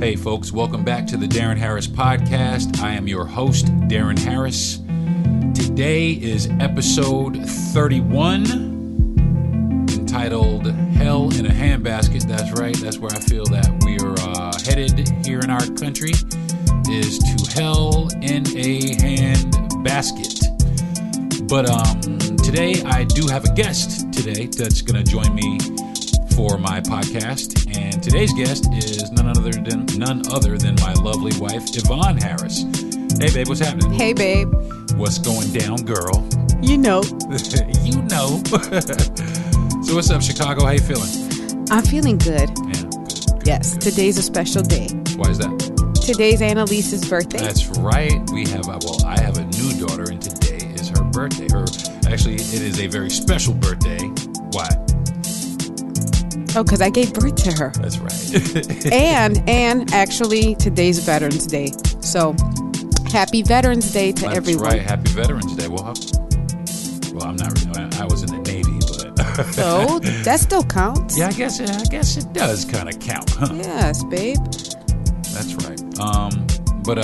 Hey folks, welcome back to the Deron Harris Podcast. I am your host, Deron Harris. Today is episode 31, entitled Hell in a Handbasket. That's right, that's where I feel that we are headed here in our country, is to hell in a handbasket. But today I do have a guest today that's going to join me for my podcast, and today's guest is none other than my lovely wife, Ivonne Harris. Hey babe, what's happening? Hey babe. What's going down, girl? You know. You know. So what's up, Chicago? How you feeling? I'm feeling good. Yeah, good. Yes, good. Today's a special day. Why is that? Today's Annalise's birthday. That's right. I have a new daughter, and today is her birthday. Actually, it is a very special birthday. Why? Oh, because I gave birth to her. That's right. and actually, today's Veterans Day. So, happy Veterans Day to everyone. That's right. Happy Veterans Day. Well, I'm not really. I was in the Navy, but so that still counts. Yeah, I guess it does kind of count, huh? Yes, babe. That's right. But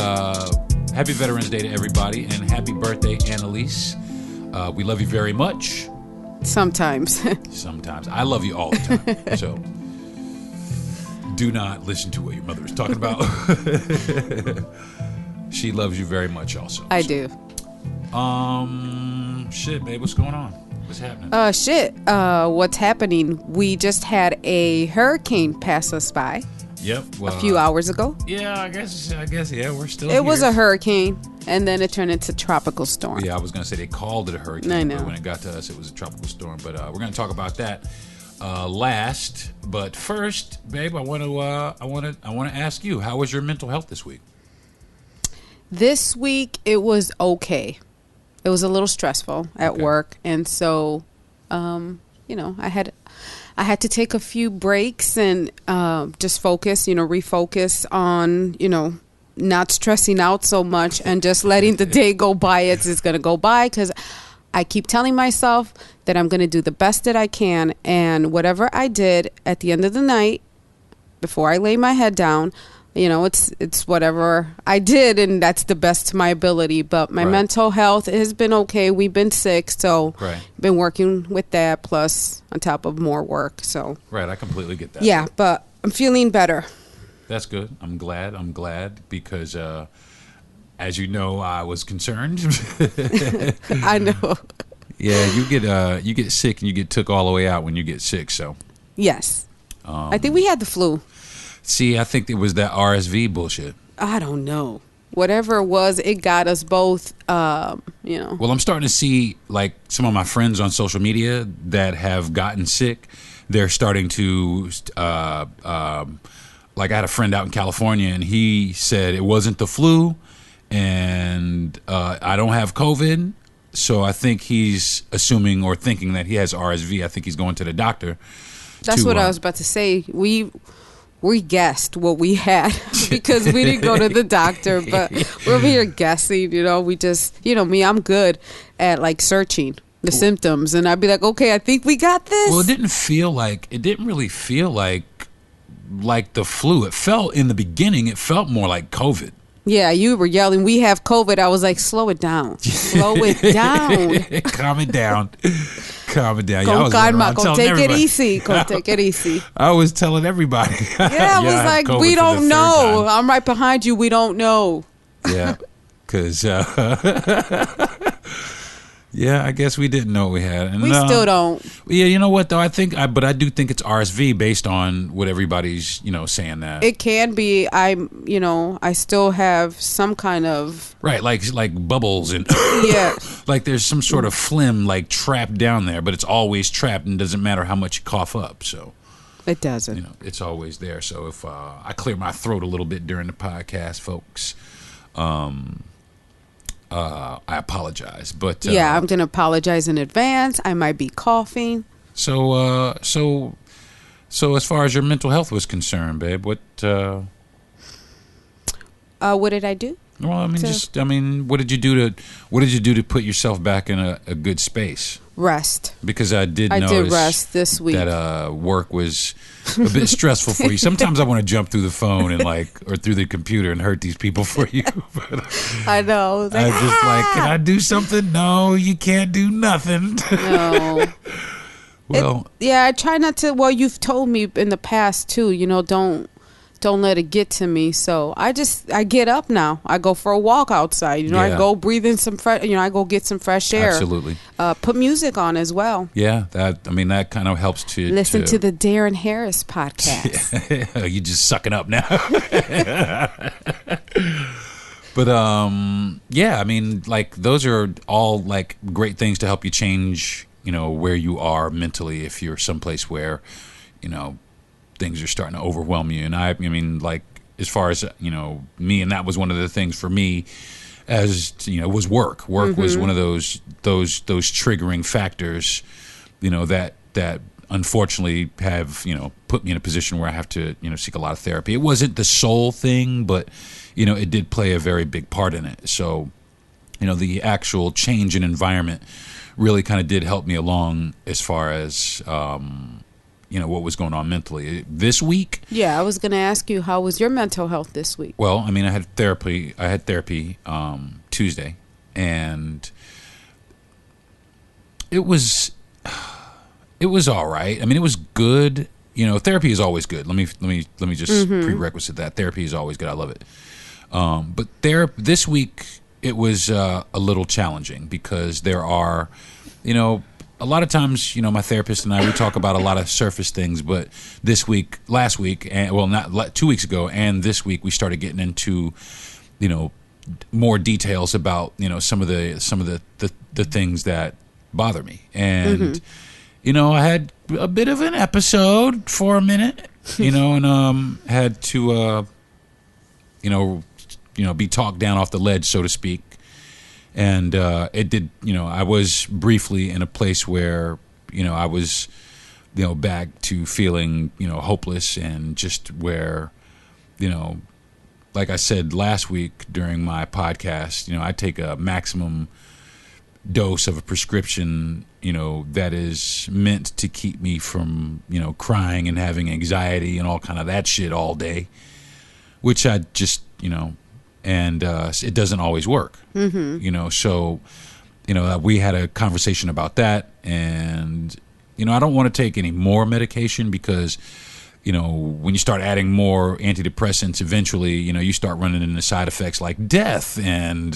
happy Veterans Day to everybody, and happy birthday, Annalise. We love you very much. Sometimes. Sometimes. I love you all the time. So do not listen to what your mother is talking about. She loves you very much also. I do. Shit, babe, what's going on? What's happening? What's happening? We just had a hurricane pass us by. Yep. A few hours ago. Yeah, I guess yeah, we're still It here. was a hurricane, and then it turned into a tropical storm. Yeah, I was going to say they called it a hurricane. I know. But when it got to us, it was a tropical storm. But we're going to talk about that last. But first, babe, I want to ask you, how was your mental health this week? This week, it was okay. It was a little stressful at work, and so, I had to take a few breaks and just focus, refocus on, not stressing out so much and just letting the day go by as it's going to go by, because I keep telling myself that I'm going to do the best that I can, and whatever I did at the end of the night before I lay my head down, it's whatever I did, and that's the best to my ability. But my mental health has been okay. We've been sick, so been working with that, plus on top of more work. So I completely get that. Yeah, but I'm feeling better. That's good. I'm glad because as you know, I was concerned. I know. Yeah, you get sick and you get took all the way out when you get sick. So yes, I think we had the flu. See, I think it was that RSV bullshit. I don't know. Whatever it was, it got us both, Well, I'm starting to see, like, some of my friends on social media that have gotten sick. They're starting to, like, I had a friend out in California, and he said it wasn't the flu, and I don't have COVID. So I think he's assuming or thinking that he has RSV. I think he's going to the doctor. That's what I was about to say. We guessed what we had because we didn't go to the doctor, but we're over here guessing, we just, me, I'm good at like searching the symptoms, and I'd be like, okay, I think we got this. Well, it didn't really feel like the flu. It felt in the beginning, it felt more like COVID. Yeah, you were yelling, we have COVID. I was like, slow it down. Slow it down. Calm it down. Calm it down. Go take it easy. Go take it easy. I was telling everybody. Yeah, I was like, we don't know. I'm right behind you. We don't know. Yeah, because yeah, I guess we didn't know what we had. And, we still don't. Yeah, you know what though? I do think it's RSV based on what everybody's saying that it can be. I still have some kind of like bubbles and yeah, like there's some sort of phlegm like trapped down there, but it's always trapped and doesn't matter how much you cough up. So it doesn't. It's always there. So if I clear my throat a little bit during the podcast, folks. I apologize, but yeah, I'm gonna apologize in advance. I might be coughing. So as far as your mental health was concerned, babe, what did I do? Well, I mean, what did you do to put yourself back in a good space? Rest. Because I did rest this week. That work was a bit stressful for you. Sometimes I want to jump through the phone and or through the computer and hurt these people for you. But I know. I just can I do something? No, you can't do nothing. No. Well, I try not to. Well, you've told me in the past too. Don't let it get to me. So I get up now. I go for a walk outside. I go breathe in some fresh. I go get some fresh air. Absolutely. Put music on as well. Yeah, that kind of helps to listen to the Deron Harris podcast. You just sucking up now. But I mean, those are all great things to help you change, where you are mentally if you're someplace where, things are starting to overwhelm you. And I mean, as far as, me, and that was one of the things for me as, was work. Work was one of those triggering factors, that unfortunately have, put me in a position where I have to, seek a lot of therapy. It wasn't the sole thing, but, it did play a very big part in it. So, the actual change in environment really kind of did help me along as far as, what was going on mentally this week. Yeah, I was going to ask you, how was your mental health this week? Well, I mean, I had therapy Tuesday, and it was all right. I mean, it was good. Therapy is always good. Let me just prerequisite that therapy is always good. I love it. But this week it was a little challenging because there are, a lot of times, my therapist and I, we talk about a lot of surface things, but last week, and not 2 weeks ago, and this week we started getting into, more details about, some of the things that bother me. And, I had a bit of an episode for a minute, and had to, be talked down off the ledge, so to speak. And it did, I was briefly in a place where, I was, back to feeling, hopeless, and just where, like I said last week during my podcast, I take a maximum dose of a prescription, that is meant to keep me from, crying and having anxiety and all kind of that shit all day, which I just, and it doesn't always work, so, we had a conversation about that, and, I don't want to take any more medication because, when you start adding more antidepressants, eventually, you start running into side effects like death, and,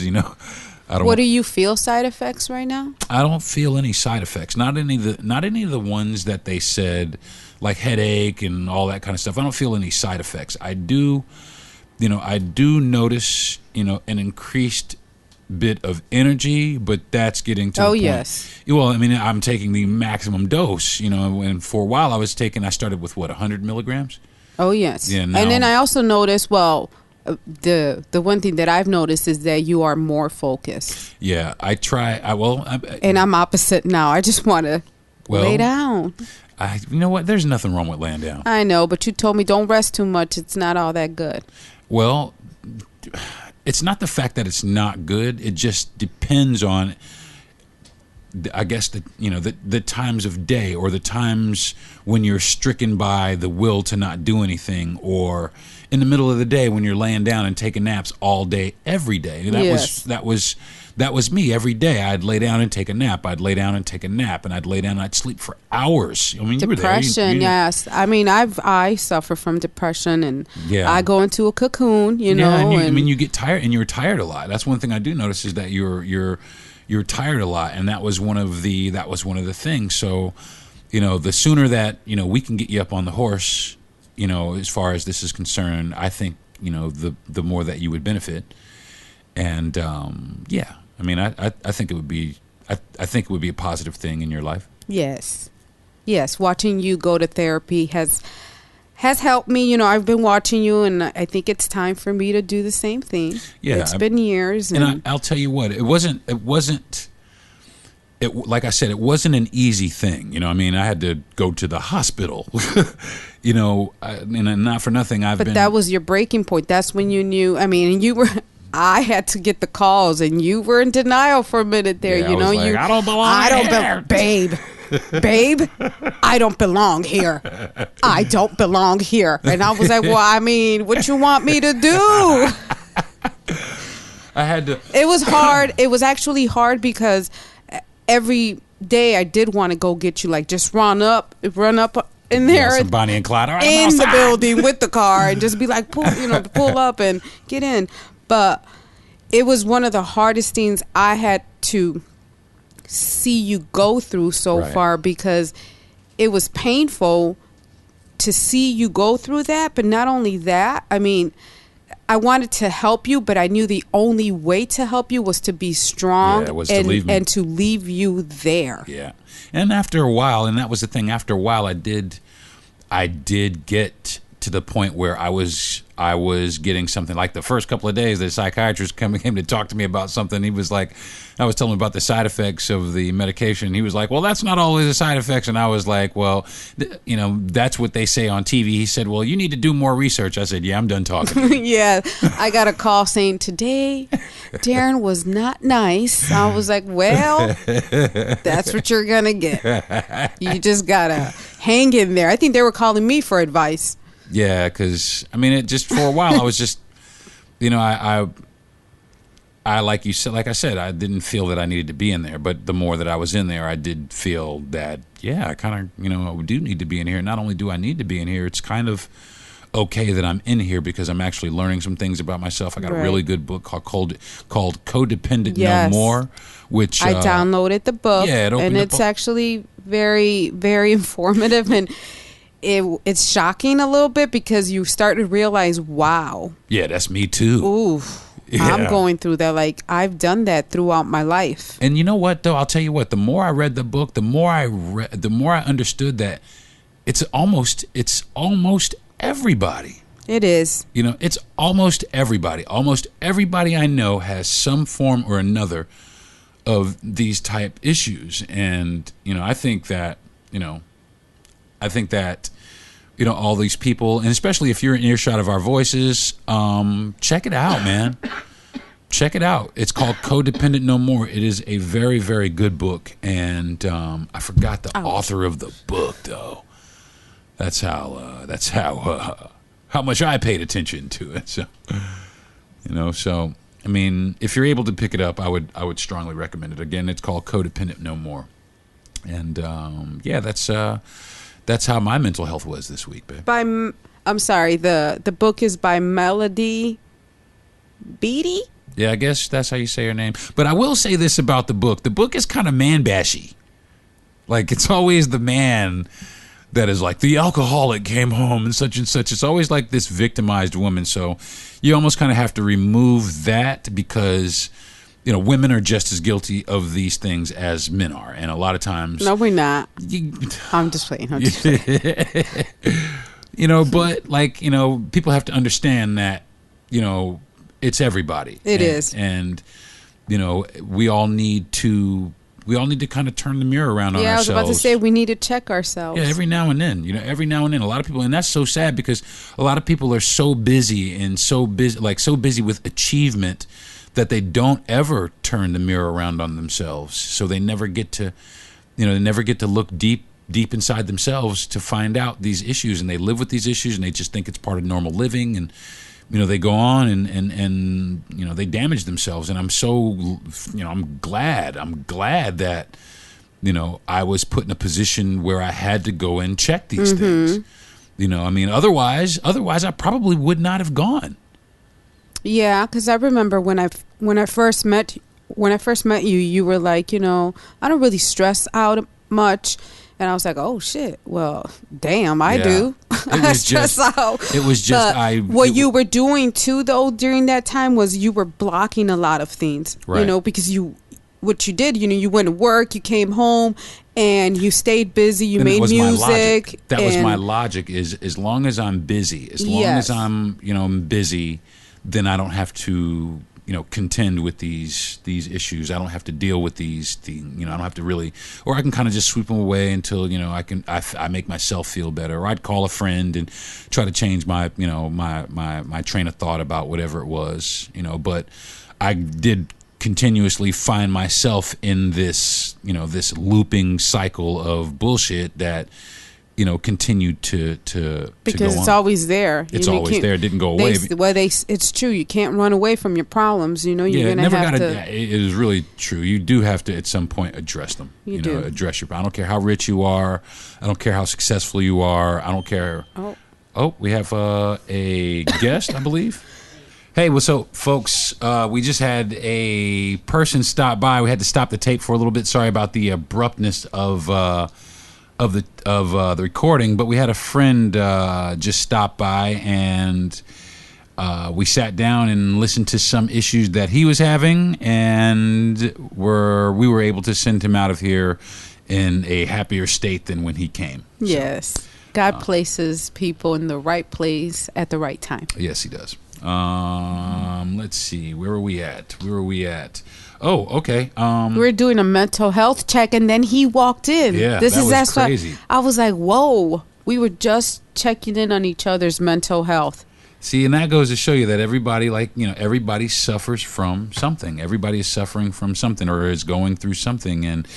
What do you feel side effects right now? I don't feel any side effects, not any of the ones that they said, like headache and all that kind of stuff. I don't feel any side effects. I do notice, an increased bit of energy, but that's getting to the point. Yes. Well, I mean, I'm taking the maximum dose, and for a while I started with 100 milligrams? Oh, yes. Yeah, and then I also noticed, the one thing that I've noticed is that you are more focused. Yeah, and I'm opposite now. I just want to lay down. You know what? There's nothing wrong with laying down. I know, but you told me don't rest too much. It's not all that good. Well, it's not the fact that it's not good. It just depends on, I guess, the times of day, or the times when you're stricken by the will to not do anything, or in the middle of the day when you're laying down and taking naps all day, every day. That was me every day. I'd lay down and take a nap. I'd lay down and take a nap, and I'd lay down and I'd sleep for hours. I mean, depression, you were there. Yes. I mean, I suffer from depression, and I go into a cocoon, And you get tired, and you're tired a lot. That's one thing I do notice, is that you're tired a lot, and that was one of the things. So, the sooner that we can get you up on the horse, as far as this is concerned, I think the more that you would benefit. And I mean, I think it would be a positive thing in your life. Yes. Watching you go to therapy has helped me. I've been watching you, and I think it's time for me to do the same thing. Yeah, it's been years, and I'll tell you what, it wasn't. Like I said, it wasn't an easy thing. I mean, I had to go to the hospital. And not for nothing, But that was your breaking point. That's when you knew. I mean, and you were. I had to get the calls, and you were in denial for a minute there. Yeah, you know, I don't belong babe. Babe, I don't belong here. I don't belong here. And I was like, well, I mean, what you want me to do? I had to. It was hard. It was actually hard because every day I did want to go get you, like just run up in there, some Bonnie and Clyde in the building with the car, and just be like, pull up and get in. But it was one of the hardest things I had to see you go through so far, because it was painful to see you go through that. But not only that, I mean, I wanted to help you, but I knew the only way to help you was to be strong and to leave you there. Yeah. And after a while, and that was the thing, after a while I did get to the point where I was getting something. Like the first couple of days, the psychiatrist came to talk to me about something. He was like, I was telling him about the side effects of the medication. He was like, well, that's not always the side effects. And I was like, well, that's what they say on TV. He said, well, you need to do more research. I said, yeah, I'm done talking. Yeah. I got a call saying, today, Deron was not nice. I was like, well, that's what you're going to get. You just got to hang in there. I think they were calling me for advice. Yeah, because I mean, it just for a while I was just, I like you said, like I said, I didn't feel that I needed to be in there. But the more that I was in there, I did feel that, yeah, I kind of, I do need to be in here. Not only do I need to be in here, it's kind of okay that I'm in here because I'm actually learning some things about myself. I got a really good book called Codependent No More, which I downloaded the book, and it's actually very, very informative, and it's shocking a little bit because you start to realize, wow. Yeah, that's me too. Ooh, yeah. I'm going through that. Like, I've done that throughout my life. And you know what, though? I'll tell you what. The more I read the book, the more I understood that it's almost everybody. It is. It's almost everybody. Almost everybody I know has some form or another of these type issues. And, I think that, all these people, and especially if you're in earshot of our voices, check it out, man. Check it out. It's called Codependent No More. It is a very, very good book. And I forgot the author of the book, though. That's how much I paid attention to it. So, so I mean, if you're able to pick it up, I would strongly recommend it. Again, it's called Codependent No More. And that's how my mental health was this week, babe. I'm sorry, the book is by Melody Beatty? Yeah, I guess that's how you say her name. But I will say this about the book. The book is kind of man-bashy. Like, it's always the man that is like, the alcoholic came home and such and such. It's always like this victimized woman. So you almost kind of have to remove that because, women are just as guilty of these things as men are. And a lot of times... No, we're not. I'm just playing. But like, people have to understand that, it's everybody. It is. And, we all need to kind of turn the mirror around on ourselves. Yeah, I was about to say we need to check ourselves. Yeah, every now and then. A lot of people, and that's so sad because a lot of people are so busy with achievement that they don't ever turn the mirror around on themselves. So they never get to, look deep inside themselves to find out these issues, and they live with these issues, and they just think it's part of normal living, and they go on and they damage themselves. And I'm so, I'm glad that, I was put in a position where I had to go and check these things. Otherwise I probably would not have gone. Yeah, because I remember when I first met you, you were like, I don't really stress out much. And I was like, oh, shit. Well, damn, I do. I stress out. It was just... What you were doing, too, though, during that time was you were blocking a lot of things. Right. Because what you did, you went to work, you came home, and you stayed busy, you made music. That was my logic, is as long as I'm busy, as long as I'm busy, then I don't have to contend with these issues. I don't have to deal with these things. I don't have to really, or I can kind of just sweep them away until I make myself feel better. Or I'd call a friend and try to change my my train of thought about whatever it was. But I did continuously find myself in this this looping cycle of bullshit that continued to because go it's on. always there. It's always there. It didn't go away. It's true. You can't run away from your problems. You're gonna have to. It is really true. You do have to at some point address them. You do. Address your. I don't care how rich you are. I don't care how successful you are. I don't care. Oh, we have a guest, I believe. Hey, what's up, folks? We just had a person stop by. We had to stop the tape for a little bit. Sorry about the abruptness of the recording, but we had a friend just stop by, and we sat down and listened to some issues that he was having, and we were able to send him out of here in a happier state than when he came. Yes. So, God places people in the right place at the right time. Yes, he does. Let's see. Where are we at? Oh, okay. We were doing a mental health check, and then he walked in. Yeah, that's crazy. I was like, whoa. We were just checking in on each other's mental health. See, and that goes to show you that everybody, everybody suffers from something. Everybody is suffering from something or is going through something. And,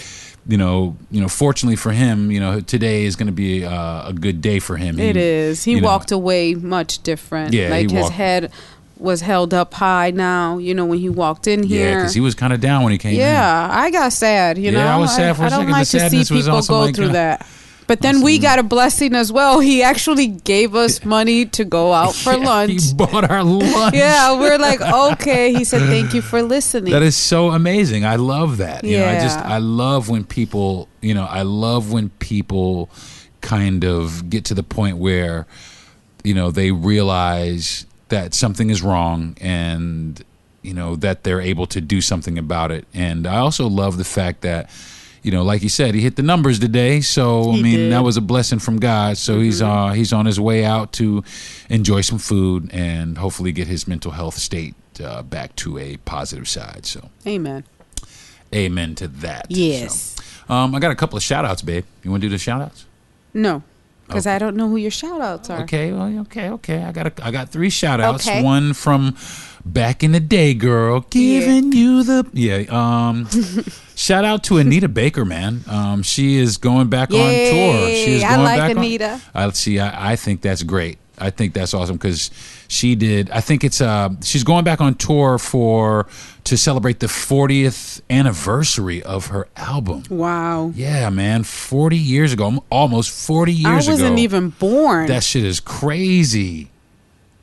fortunately for him, today is going to be a good day for him. It is. He walked away much different. Yeah, his head was held up high now, when he walked in here. Yeah, because he was kind of down when he came in. Yeah, I got sad, Yeah, I was sad for a second. I don't like to see people go through that. But then we got a blessing as well. He actually gave us money to go out for lunch. He bought our lunch. Yeah, we're like, okay. He said, thank you for listening. That is so amazing. I love that. I love when people, kind of get to the point where, they realize that something is wrong and, that they're able to do something about it. And I also love the fact that, like you said, he hit the numbers today. So, that was a blessing from God. So he's on his way out to enjoy some food and hopefully get his mental health state back to a positive side. So, amen to that. Yes. So, I got a couple of shout outs, babe. You want to do the shout outs? No. Because I don't know who your shout outs are. Okay. I got 3 shout outs. Okay. One from back in the day, girl. Giving you the shout out to Anita Baker, man. She is going back on tour. She is going back Anita. I think that's great. I think that's awesome because she did. I think it's she's going back on tour to celebrate the 40th anniversary of her album. Wow. Yeah, man. 40 years ago, almost 40 years ago. I wasn't even born. That shit is crazy.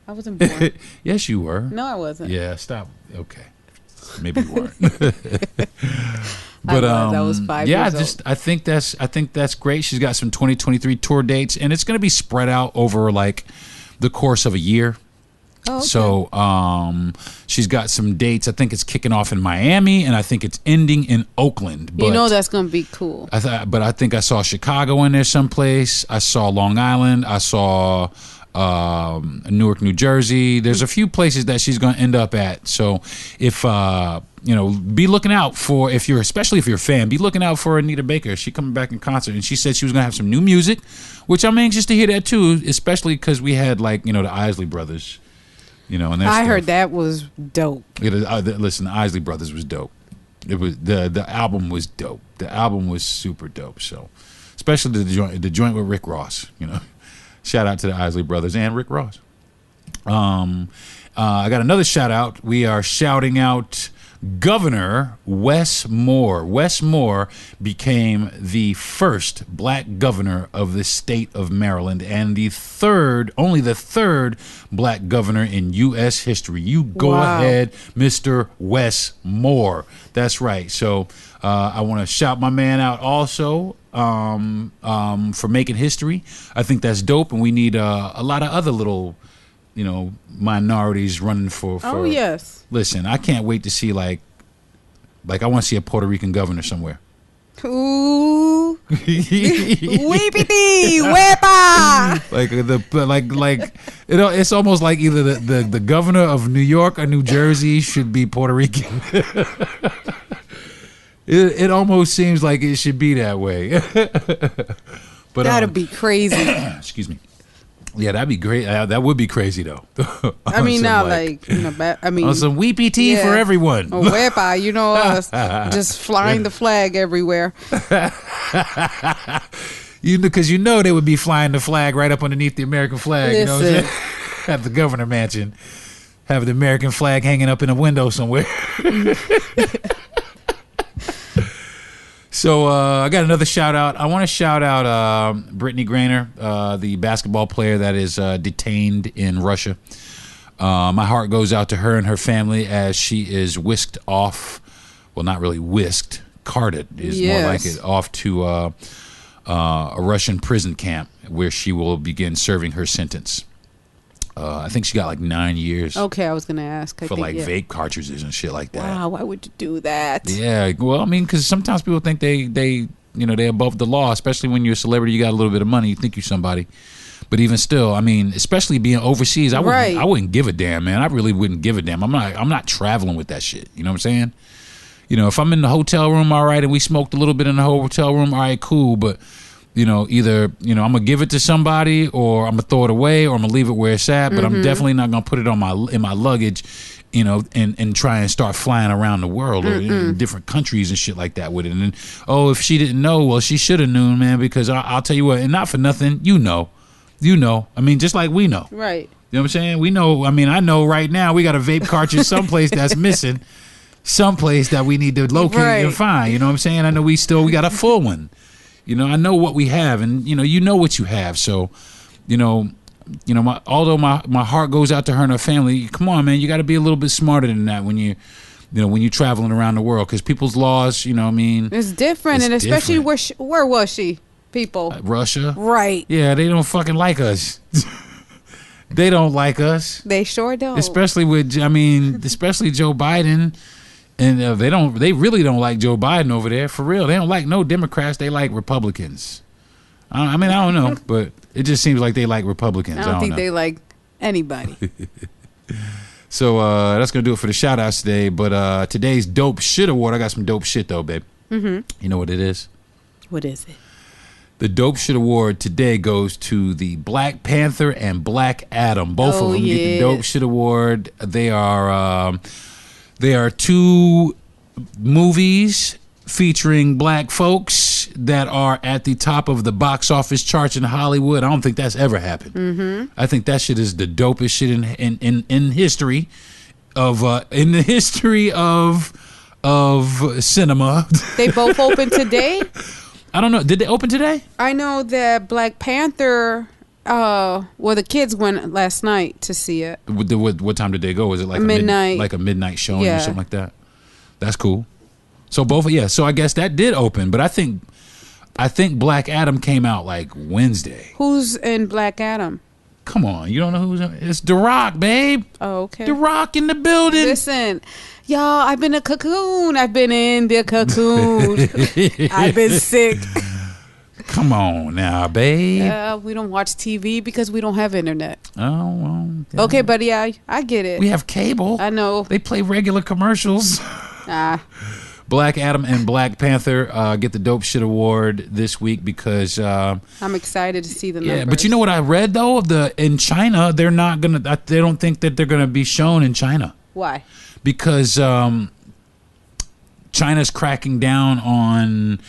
I wasn't born. Yes, you were. No, I wasn't. Yeah, stop. Okay. Maybe you weren't. But I was 5 years old. I think that's great. She's got some 2023 tour dates, and it's going to be spread out over like the course of a year. Oh, okay. So she's got some dates. I think it's kicking off in Miami, and I think it's ending in Oakland. But that's going to be cool. But I think I saw Chicago in there someplace. I saw Long Island. I saw Newark, New Jersey. There's a few places that she's going to end up at. So if be looking out for, especially if you're a fan, be looking out for Anita Baker. She coming back in concert, and she said she was going to have some new music, which I'm anxious to hear that too, especially because we had the Isley Brothers, and I heard that was dope. Listen, the Isley Brothers was dope. It was the album was dope. The album was super dope. So, especially the joint with Rick Ross, Shout out to the Isley Brothers and Rick Ross. I got another shout out. We are shouting out Governor Wes Moore. Wes Moore became the first black governor of the state of Maryland and only the third black governor in U.S. history. You go ahead, Mr. Wes Moore. That's right. So I want to shout my man out also for making history. I think that's dope, and we need a lot of other little minorities running for. Oh yes. Listen, I can't wait to see like I want to see a Puerto Rican governor somewhere. Ooh. Weepity, wepa. It's almost like either the governor of New York or New Jersey should be Puerto Rican. It almost seems like it should be that way. But that'd be crazy. Excuse me. Yeah, that'd be great. That would be crazy though. I mean, now on some weepy tea for everyone. Oh, wepa, you know us, just flying the flag everywhere. Because they would be flying the flag right up underneath the American flag. Listen. You know what I'm saying? At the governor mansion, have the American flag hanging up in a window somewhere. So I got another shout out. I want to shout out Brittany Griner, the basketball player that is detained in Russia. My heart goes out to her and her family as she is whisked off. Well, not really whisked. Carted is more like it, off to a Russian prison camp where she will begin serving her sentence. I think she got like 9 years. Okay, I was going to ask. For vape cartridges and shit like that. Wow, why would you do that? Yeah, well, I mean, because sometimes people think they're above the law, especially when you're a celebrity, you got a little bit of money, you think you're somebody. But even still, I mean, especially being overseas, I wouldn't give a damn, man. I really wouldn't give a damn. I'm not traveling with that shit. You know what I'm saying? If I'm in the hotel room, all right, and we smoked a little bit in the hotel room, all right, cool, but either, I'm going to give it to somebody or I'm going to throw it away or I'm going to leave it where it's at, but I'm definitely not going to put it on in my luggage, and try and start flying around the world or in different countries and shit like that with it. And then, if she didn't know, well, she should have known, man, because I'll tell you what, and not for nothing, I mean, just like we know. Right. You know what I'm saying? We know, I mean, I know right now we got a vape cartridge someplace that's missing, someplace that we need to locate and find. You know what I'm saying? I know we got a full one. I know what we have, and you know what you have. So, although my heart goes out to her and her family, come on, man, you got to be a little bit smarter than that when when you're traveling around the world, because people's laws, it's different, and especially where was she? People, Russia, right? Yeah, they don't fucking like us. They don't like us. They sure don't. Especially especially Joe Biden. And they really don't like Joe Biden over there, for real. They don't like no Democrats. They like Republicans. I don't know, but it just seems like they like Republicans. I don't think they like anybody. So that's going to do it for the shout outs today. But today's Dope Shit Award, I got some dope shit though, babe. Mm-hmm. You know what it is? What is it? The Dope Shit Award today goes to the Black Panther and Black Adam. Both of them get the Dope Shit Award. They are two movies featuring black folks that are at the top of the box office charts in Hollywood. I don't think that's ever happened. Mm-hmm. I think that shit is the dopest shit in history of cinema. They both open today? I don't know. Did they open today? I know that Black Panther. The kids went last night to see it. What time did they go? Was it like midnight? Like a midnight showing or something like that? That's cool. So so I guess that did open, but I think Black Adam came out like Wednesday. Who's in Black Adam? Come on, you don't know who's in? It's The Rock, babe. Oh, okay. The Rock in the building. Listen, y'all, I've been in the cocoon. I've been sick. Come on now, babe. We don't watch TV because we don't have internet. Oh, well. Yeah. Okay, buddy, I get it. We have cable. I know. They play regular commercials. Black Adam and Black Panther get the Dope Shit Award this week because... I'm excited to see the numbers. Yeah, but you know what I read, though? In China, they don't think that they're going to be shown in China. Why? Because China's cracking down on...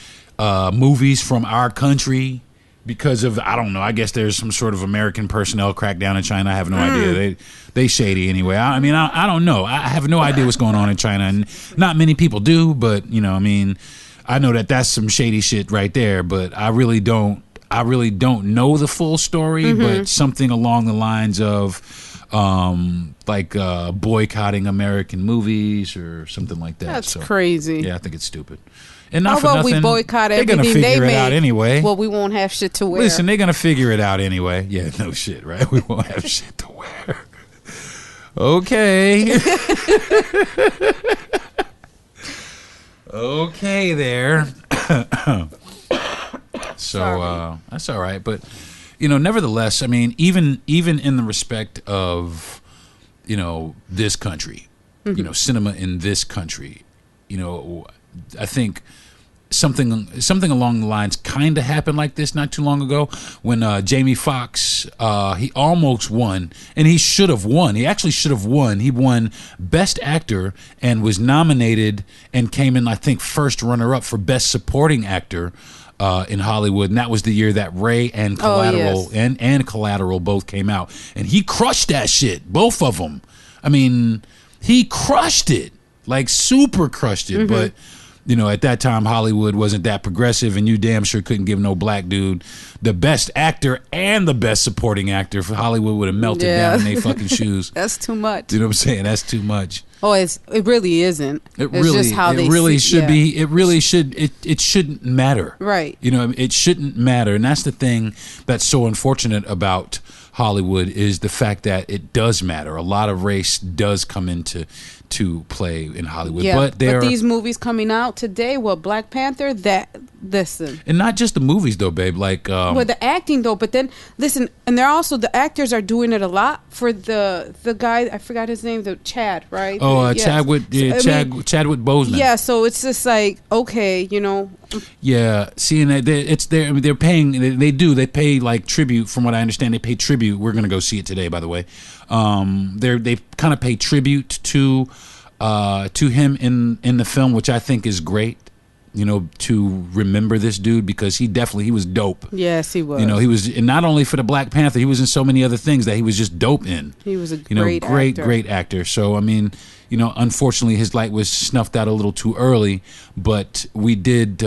movies from our country because of, I don't know, I guess there's some sort of American personnel crackdown in China. I have no idea. They shady anyway. I mean, I don't know. I have no idea what's going on in China, and not many people do, but I know that that's some shady shit right there, but I really don't know the full story, but something along the lines of boycotting American movies or something like that. That's crazy. Yeah, I think it's stupid. And not How for about nothing, we boycott they're everything gonna figure they it out make? anyway. Well, we won't have shit to wear. Listen, they're going to figure it out anyway. Yeah, no shit, right? We won't have shit to wear. Okay. Okay there. So that's all right. But nevertheless, I mean, even in the respect of this country, cinema in this country, I think something along the lines kind of happened like this not too long ago when Jamie Foxx he almost won, and he should have won. He actually should have won. He won Best Actor and was nominated and came in, I think, first runner-up for Best Supporting Actor in Hollywood, and that was the year that Ray and Collateral and Collateral both came out, and he crushed that shit, both of them. I mean, he crushed it, like super crushed it, but at that time, Hollywood wasn't that progressive, and you damn sure couldn't give no black dude the Best Actor and the Best Supporting Actor. For Hollywood would have melted down in their fucking shoes. That's too much. You know what I'm saying? That's too much. Oh, it really isn't. It really should be. It really should. It shouldn't matter. Right. It shouldn't matter, and that's the thing that's so unfortunate about Hollywood is the fact that it does matter. A lot of race does come into play in Hollywood. Yeah, but these movies coming out today, Black Panther, listen. And not just the movies though, babe, like the acting though, but then listen, and they're also, the actors are doing it a lot for the guy, I forgot his name, the Chad, right? Oh, Chadwick Boseman. Yeah, so it's just like, okay, Yeah, seeing that they're paying, they pay like tribute. From what I understand, they pay tribute. We're gonna go see it today, by the way. They kind of pay tribute to him in the film, which I think is great. To remember this dude, because he was dope. Yes, he was. He was, and not only for the Black Panther, he was in so many other things that he was just dope in. He was a great actor. So I mean, unfortunately his light was snuffed out a little too early, but we did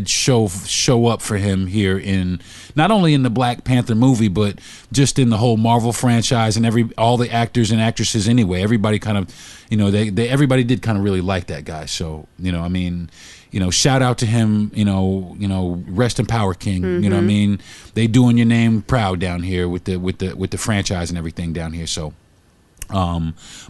show up for him here in, not only in the Black Panther movie, but just in the whole Marvel franchise, and all the actors and actresses anyway. Everybody kind of, everybody did kind of really like that guy. So, I mean, shout out to him, rest in power, King. You know what I mean? They doing your name proud down here with the franchise and everything down here. So,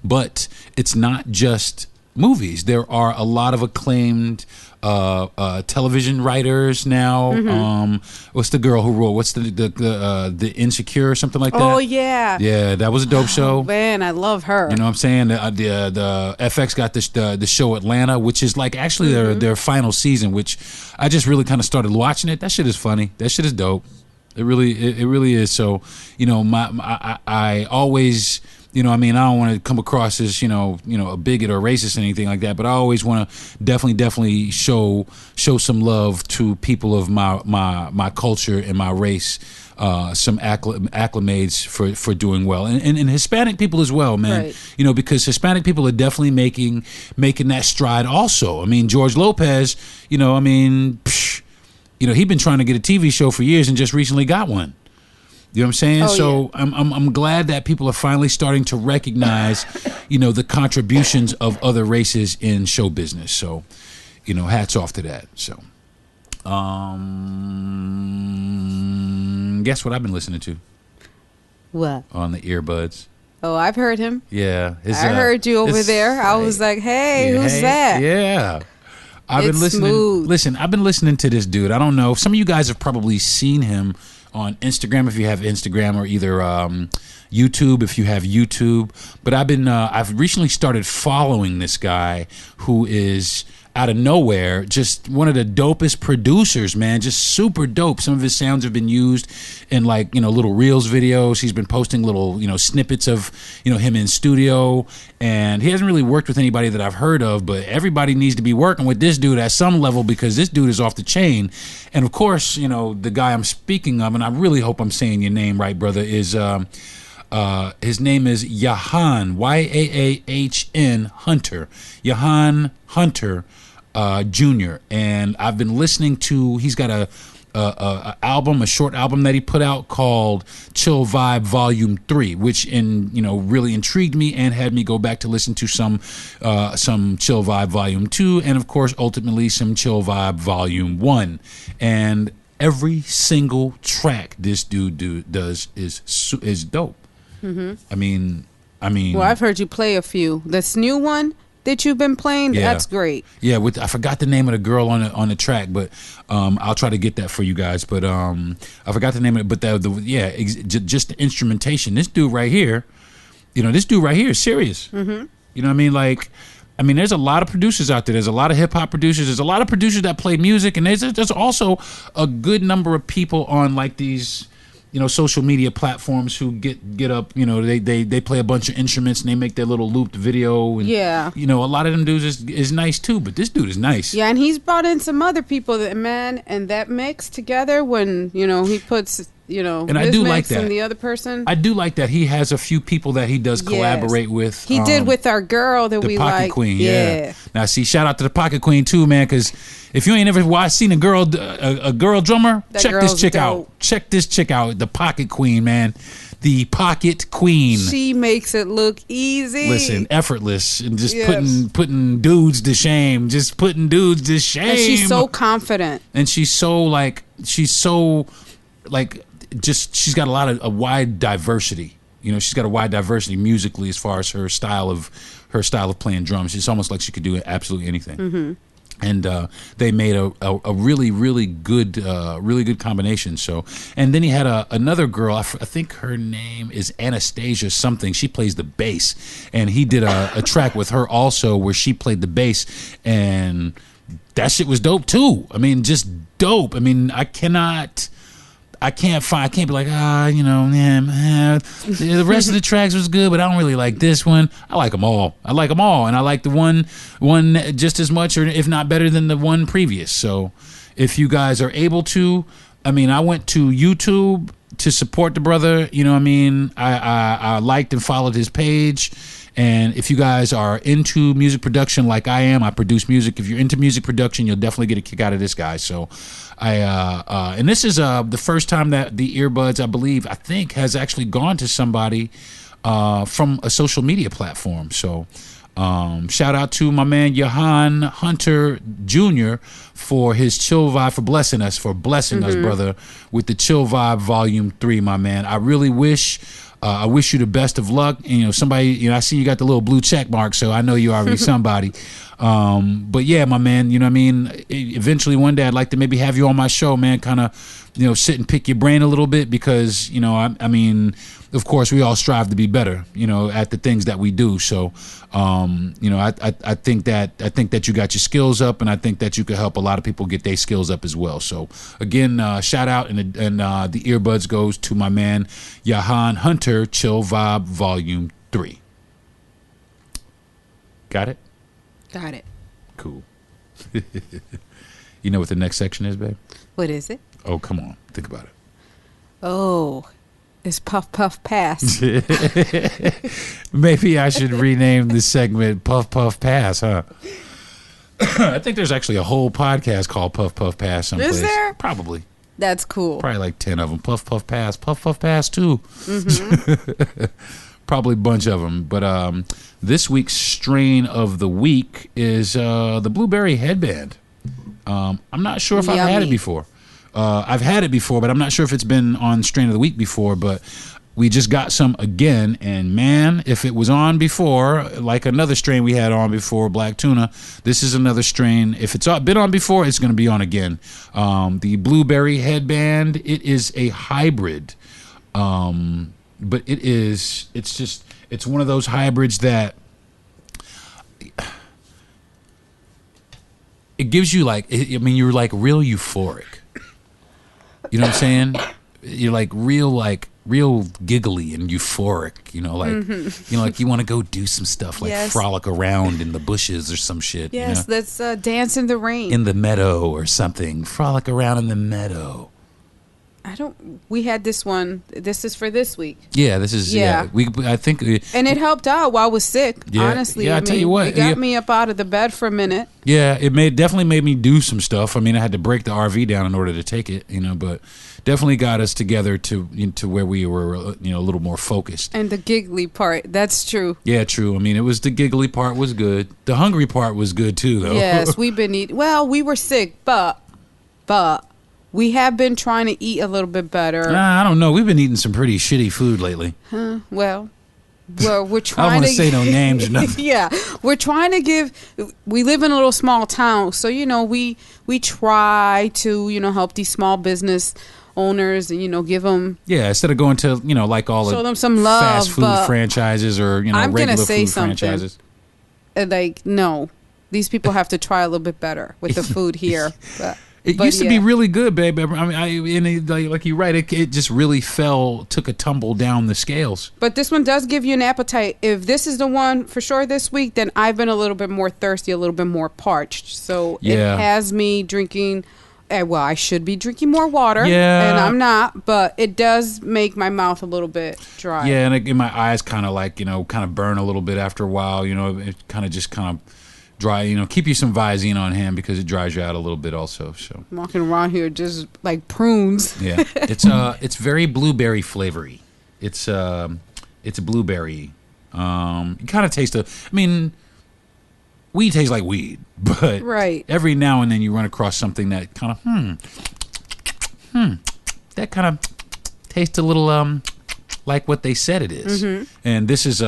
but it's not just movies. There are a lot of acclaimed television writers now. What's the girl who wrote? What's the Insecure or something like that? Oh yeah, that was a dope show. Man, I love her. You know what I'm saying? The FX got the show Atlanta, which is like actually their final season, which I just really kind of started watching it. That shit is funny. That shit is dope. It really is. So I always. I don't want to come across as, a bigot or racist or anything like that, but I always want to definitely show some love to people of my culture and my race, some acclimates for doing well. And Hispanic people as well, man. Right. Because Hispanic people are definitely making that stride also. I mean, George Lopez, he's been trying to get a TV show for years and just recently got one. You know what I'm saying? Oh, so yeah. I'm glad that people are finally starting to recognize, the contributions of other races in show business. So, hats off to that. So, guess what I've been listening to? What? On the EarBudz. Oh, I've heard him. Yeah. I heard you over there. I was like, hey, who's that? Yeah. I've been listening. Smooth. Listen, I've been listening to this dude. I don't know. Some of you guys have probably seen him on Instagram if you have Instagram, or either YouTube if you have YouTube. But I've recently started following this guy who is out of nowhere just one of the dopest producers, man. Just super dope. Some of his sounds have been used in little Reels videos. He's been posting little snippets of him in studio, and he hasn't really worked with anybody that I've heard of, but everybody needs to be working with this dude at some level, because this dude is off the chain. And of course, the guy I'm speaking of, and I really hope I'm saying your name right, brother, is his name is Yahan, Yaahn Hunter. Yahan Hunter Jr. And I've been listening to, he's got a short album that he put out called Chill Vibe Volume 3, which really intrigued me and had me go back to listen to some Chill Vibe Volume 2, and of course ultimately some Chill Vibe Volume 1. And every single track this dude does is dope. I mean well, I've heard you play a few. This new one, that you've been playing. Yeah. That's great. Yeah, I forgot the name of the girl on the track, but I'll try to get that for you guys. But I forgot the name of it. But just the instrumentation. This dude right here, is serious. Mm-hmm. You know what I mean? Like, there's a lot of producers out there. There's a lot of hip hop producers. There's a lot of producers that play music, and there's also a good number of people on like these, social media platforms who get up. They play a bunch of instruments and they make their little looped video. And, yeah. A lot of them dudes is nice too. But this dude is nice. Yeah, and he's brought in some other people and that mix together when he puts. And I do like that. And the other person. I do like that he has a few people that he does collaborate with. He did with our girl that we like. The Pocket Queen, yeah. Now, see, shout out to the Pocket Queen too, man, because if you ain't ever seen a girl drummer, check this chick out. Check this chick out, the Pocket Queen, man. The Pocket Queen. She makes it look easy. Listen, effortless, and just putting dudes to shame. Just putting dudes to shame. And she's so confident. And she's got a wide diversity. She's got a wide diversity musically as far as her style of playing drums. It's almost like she could do absolutely anything. Mm-hmm. And they made a really, really good combination. So, and then he had another girl. I think her name is Anastasia something. She plays the bass, and he did a track with her also where she played the bass, and that shit was dope too. Just dope. I can't be like, the rest of the tracks was good, but I don't really like this one. I like them all. And I like the one just as much, or if not better than the one previous. So if you guys are able to, I went to YouTube to support the brother. I liked and followed his page. And if you guys are into music production like I am, I produce music. If you're into music production, you'll definitely get a kick out of this guy. So and this is the first time that the EarBudz, I think, has actually gone to somebody from a social media platform. So shout out to my man Ivonne Hunter Jr. for his Chill Vibe, for blessing us, brother, with the Chill Vibe Volume 3, my man. I really wish you the best of luck. And, somebody, I see you got the little blue check mark, so I know you already somebody. But yeah, my man, eventually one day I'd like to maybe have you on my show, man, kind of, sit and pick your brain a little bit because, of course we all strive to be better, at the things that we do. So, I think that you got your skills up, and I think that you could help a lot of people get their skills up as well. So again, shout out, and the EarBudz goes to my man, Ivonne Hunter, Chill Vibe Volume 3. Got it? Got it. Cool. You know what the next section is, babe? What is it? Oh, come on. Think about it. Oh, it's Puff Puff Pass. Maybe I should rename the segment Puff Puff Pass, huh? I think there's actually a whole podcast called Puff Puff Pass someplace. Is there? Probably. That's cool. Probably like 10 of them. Puff Puff Pass. Puff Puff Pass too. Mm-hmm. Probably a bunch of them. But this week's strain of the week is the Blueberry Headband. I'm not sure if I've had it before. I've had it before, but I'm not sure if it's been on strain of the week before. But we just got some again, and man, if it was on before, like another strain we had on before, Black Tuna, this is another strain. If it's been on before, it's going to be on again. The Blueberry Headband, it is a hybrid. But it's one of those hybrids that it gives you you're like real euphoric. You know what I'm saying? You're like real giggly and euphoric, like you want to go do some stuff, like frolic around in the bushes or some shit. Yes, let's dance in the rain. In the meadow or something. Frolic around in the meadow. We had this one. This is for this week. Yeah, this is. Yeah. I think. And it helped out while I was sick. Yeah, honestly. Yeah, I tell you what, it got me up out of the bed for a minute. Yeah, it definitely made me do some stuff. I had to break the RV down in order to take it. But definitely got us together to where we were, a little more focused. And the giggly part, that's true. Yeah, true. It was the giggly part was good. The hungry part was good too, though. Yes, we've been eating. Well, we were sick, but. We have been trying to eat a little bit better. I don't know. We've been eating some pretty shitty food lately. Well, we're I trying don't want to to say no names or nothing. Yeah, we're trying to we live in a little small town, so we try to help these small business owners and give them instead of going to like all show the them some love, fast food franchises or I'm regular gonna say food franchises. like, no, these people have to try a little bit better with the food here. It used to be really good, babe. I mean, like you're right. It just really took a tumble down the scales. But this one does give you an appetite. If this is the one for sure this week, then I've been a little bit more thirsty, a little bit more parched. So it has me drinking. Well, I should be drinking more water, and I'm not. But it does make my mouth a little bit dry. Yeah, and my eyes kind of burn a little bit after a while. It kind of dry. Keep you some Visine on hand because it dries you out a little bit also. So I'm walking around here just like prunes. Yeah, it's very blueberry flavory. It's blueberry. You kind of taste weed tastes like weed, but every now and then you run across something that kind of that kind of tastes a little like what they said it is. Mm-hmm. And this is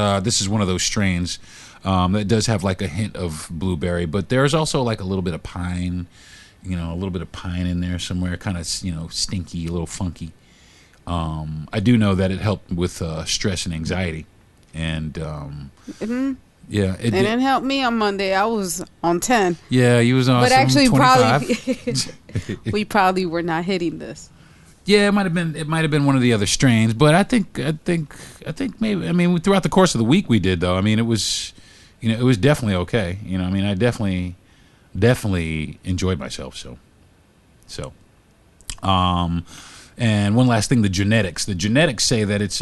one of those strains that does have like a hint of blueberry, but there's also like a little bit of pine, a little bit of pine in there somewhere, kind of stinky, a little funky. I do know that it helped with stress and anxiety, and yeah, it didn't help me on Monday. I was on 10. Yeah, you was on. But actually, 25. we probably were not hitting this. Yeah, it might have been one of the other strains, but I think maybe. I mean, throughout the course of the week we did though. I mean, it was definitely okay. I definitely enjoyed myself. So. And one last thing, the genetics. The genetics say that it's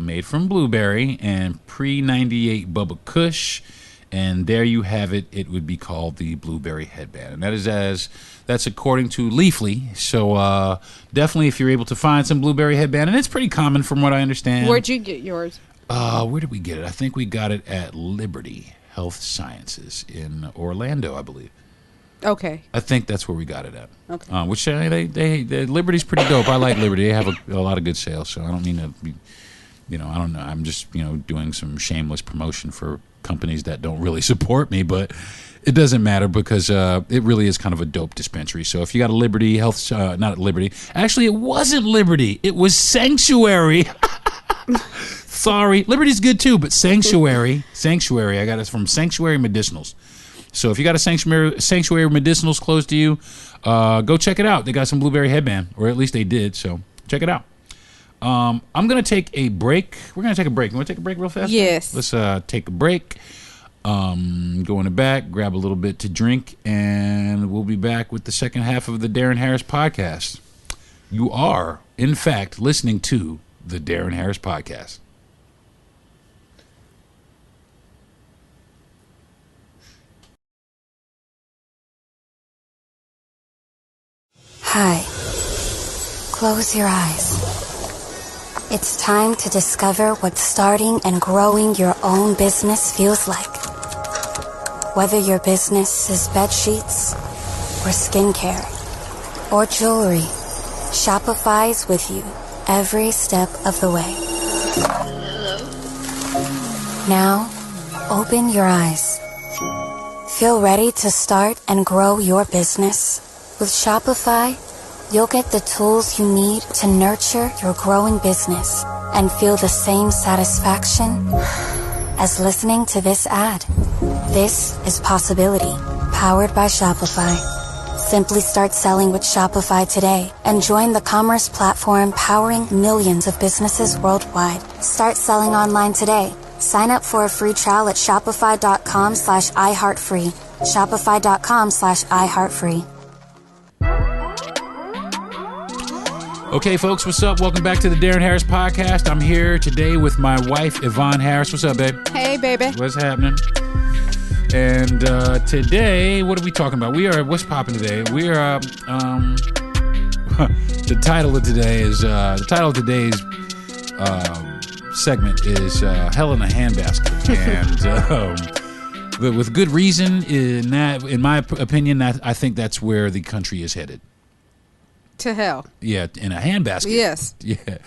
made from blueberry and pre-98 Bubba Kush, and there you have it. It would be called the Blueberry Headband, and that's according to Leafly. So definitely, if you're able to find some Blueberry Headband, and it's pretty common from what I understand. Where'd you get yours? Where did we get it? I think we got it at Liberty Health Sciences in Orlando, I believe. Okay. I think that's where we got it at. Okay. Which they Liberty's pretty dope. I like Liberty. They have a lot of good sales, so I don't mean to be, I don't know. I'm just, doing some shameless promotion for companies that don't really support me, but it doesn't matter because it really is kind of a dope dispensary. So if you got a Liberty Health, not Liberty. Actually, it wasn't Liberty. It was Sanctuary. Sorry. Liberty's good too, but Sanctuary. I got it from Sanctuary Medicinals. So if you got a Sanctuary Medicinals close to you, go check it out. They got some Blueberry Headband, or at least they did. So check it out. I'm going to take a break. We're going to take a break. You want to take a break real fast? Yes. Let's take a break. Go in the back, grab a little bit to drink, and we'll be back with the second half of the Deron Harris Podcast. You are, in fact, listening to the Deron Harris Podcast. Hi. Close your eyes. It's time to discover what starting and growing your own business feels like. Whether your business is bed sheets or skincare or jewelry, Shopify's with you every step of the way. Now, open your eyes. Feel ready to start and grow your business? With Shopify, you'll get the tools you need to nurture your growing business and feel the same satisfaction as listening to this ad. This is Possibility, powered by Shopify. Simply start selling with Shopify today and join the commerce platform powering millions of businesses worldwide. Start selling online today. Sign up for a free trial at shopify.com/iHeartFree. Shopify.com/iHeartFree. Okay, folks, what's up? Welcome back to the Deron Harris Podcast. I'm here today with my wife, Ivonne Harris. What's up, babe? Hey, baby. What's happening? And today, what are we talking about? What's popping today? We are, the title of today's segment is Hell in a Handbasket. And with good reason, in my opinion, I think that's where the country is headed. To hell. Yeah, in a handbasket. Yes. Yeah.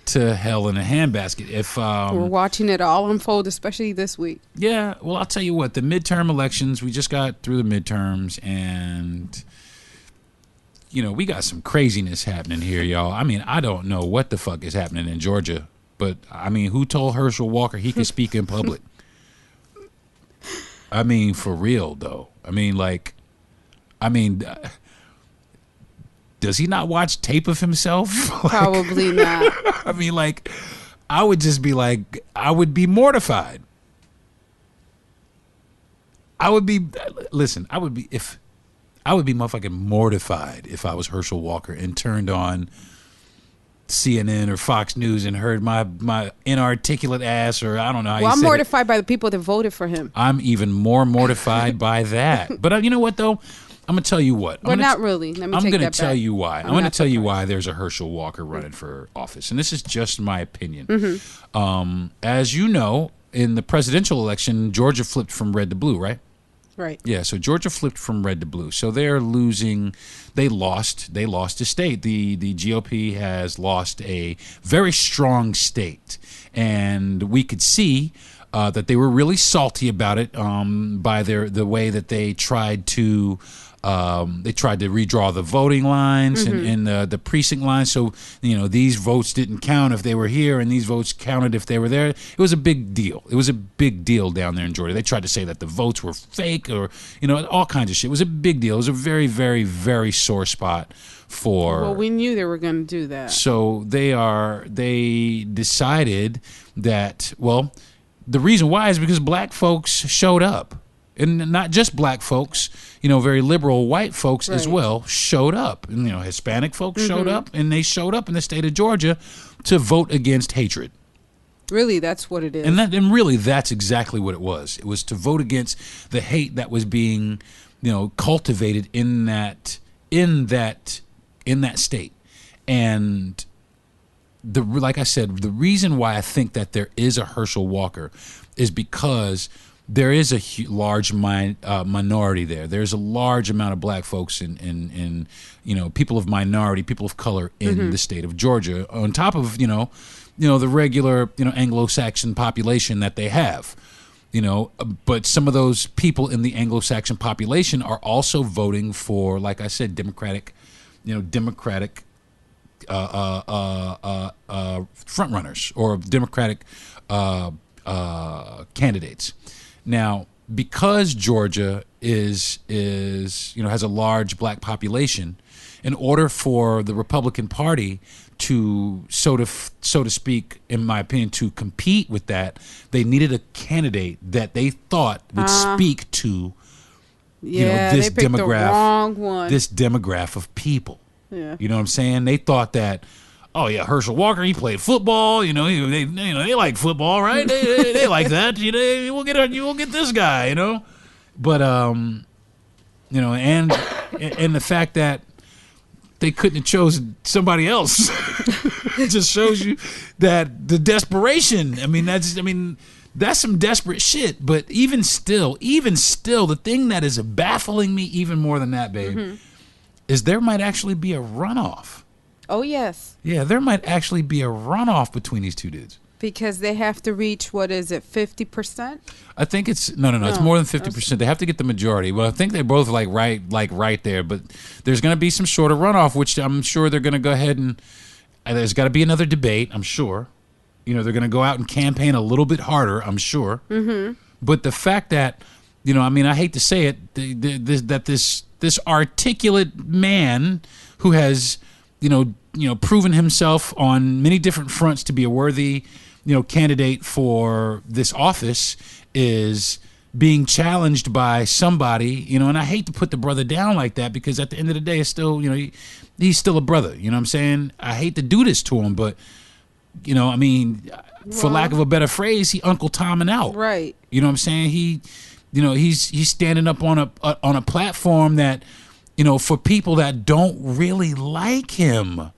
to hell in a handbasket. If we're watching it all unfold, especially this week. Yeah, well, I'll tell you what. The midterm elections, we just got through the midterms, and we got some craziness happening here, y'all. I mean, I don't know what the fuck is happening in Georgia, but I mean, who told Herschel Walker he could speak in public? I mean, for real though. I mean, does he not watch tape of himself? Probably not. I mean, I would just be I would be mortified. I would be motherfucking mortified if I was Herschel Walker and turned on CNN or Fox News and heard my inarticulate ass, or I don't know how I'm mortified by the people that voted for him. I'm even more mortified by that. But you know what, though? I'm going to tell you what. Well, not really. I'm going to tell you why. I'm going to tell you why there's a Herschel Walker running for office. And this is just my opinion. Mm-hmm. As you know, in the presidential election, Georgia flipped from red to blue, right? Right. Yeah, so Georgia flipped from red to blue. So they're losing. They lost a state. The GOP has lost a very strong state. And we could see that they were really salty about it by the way that they tried to redraw the voting lines and the precinct lines. So, these votes didn't count if they were here, and these votes counted if they were there. It was a big deal. It was a big deal down there in Georgia. They tried to say that the votes were fake or, all kinds of shit. It was a big deal. It was a very, very, very sore spot for... Well, we knew they were going to do that. So they decided that, well, the reason why is because black folks showed up. And not just black folks, very liberal white folks as well showed up. And, Hispanic folks showed up, and they showed up in the state of Georgia to vote against hatred. Really, that's what it is. And really, that's exactly what it was. It was to vote against the hate that was being, cultivated in that state. And like I said, the reason why I think that there is a Herschel Walker is because there is a large minority there. There's a large amount of black folks and people of minority, people of color in the state of Georgia, on top of the regular Anglo-Saxon population that they have. But some of those people in the Anglo-Saxon population are also voting for, like I said, Democratic front runners or Democratic candidates. Now, because Georgia is has a large black population, in order for the Republican Party to so to speak, in my opinion, to compete with that, they needed a candidate that they thought would speak to this they picked the wrong one. This demographic of people. Yeah. You know what I'm saying? They thought that, oh yeah, Herschel Walker, he played football. They like football, right? They like that. We'll get this guy. But and the fact that they couldn't have chosen somebody else, it just shows you that the desperation. That's some desperate shit. But even still, the thing that is baffling me even more than that, babe, is there might actually be a runoff. Oh, yes. Yeah, there might actually be a runoff between these two dudes. Because they have to reach, 50%? I think it's no, it's more than 50%. They have to get the majority. Well, I think they're both right there. But there's going to be some sort of runoff, which I'm sure they're going to go ahead and there's got to be another debate. I'm sure. They're going to go out and campaign a little bit harder. I'm sure. Mm-hmm. But the fact that I hate to say it, that this articulate man who has proven himself on many different fronts to be a worthy candidate for this office is being challenged by somebody, and I hate to put the brother down like that because at the end of the day, it's still, he's still a brother. You know what I'm saying? I hate to do this to him, but, for lack of a better phrase, he Uncle Tomming out. Right. You know what I'm saying? He's standing up on a platform that, for people that don't really like him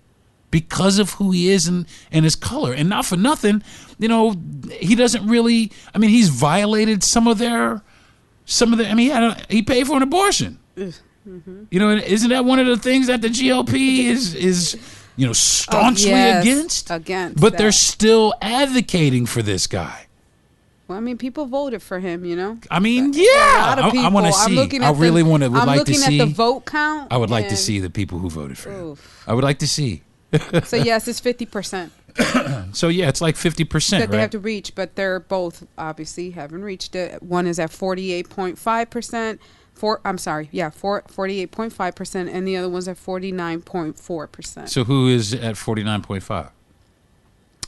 because of who he is and his color. And not for nothing, he doesn't really, he's violated some of their, he paid for an abortion. Mm-hmm. Isn't that one of the things that the GOP is staunchly against. But they're still advocating for this guy. Well, I mean, people voted for him, I mean, yeah. I want to see. I really want to. I'm looking at the vote count. I would like to see the people who voted for him. I would like to see. So yes, it's 50%. So yeah, it's like 50%. That they have to reach, but they're both obviously haven't reached it. One is at 48.5%. 48.5%, and the other one's at 49.4%. So who is at 49.5?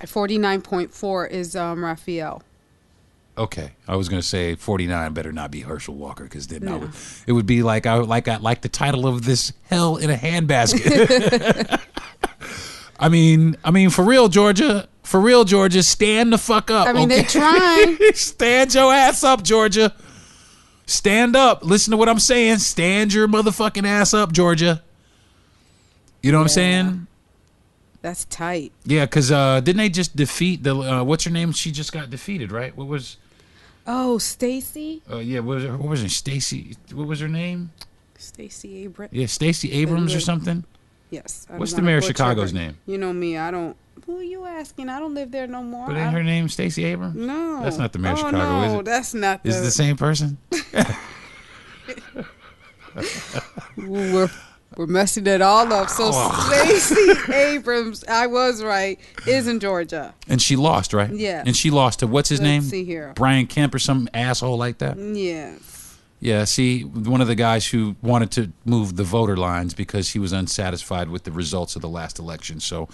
49.4 is Raphael. Okay, I was going to say 49 better not be Herschel Walker, because then it would be like I like the title of this Hell in a Handbasket. I mean, for real, Georgia, stand the fuck up. I mean, they're trying. Stand your ass up, Georgia. Stand up. Listen to what I'm saying. Stand your motherfucking ass up, Georgia. You know what I'm saying? That's tight. Yeah, because didn't they just defeat the what's her name? She just got defeated, right? What was? Oh, Stacey. Yeah, what was her? Stacey. What was her name? Stacey Abrams. Yeah, Stacey Abrams or something. Yes. What's the mayor of Chicago's name? You know me. I don't. Who are you asking? I don't live there no more. But ain't her name Stacey Abrams? No. That's not the mayor of Chicago, is it? That's not. Is it the same person? We're messing it all up. So Stacey Abrams, I was right, is in Georgia. And she lost, right? Yeah. And she lost to what's his name? Let's see here. Brian Kemp or some asshole like that? Yes. Yeah, see, one of the guys who wanted to move the voter lines because he was unsatisfied with the results of the last election. So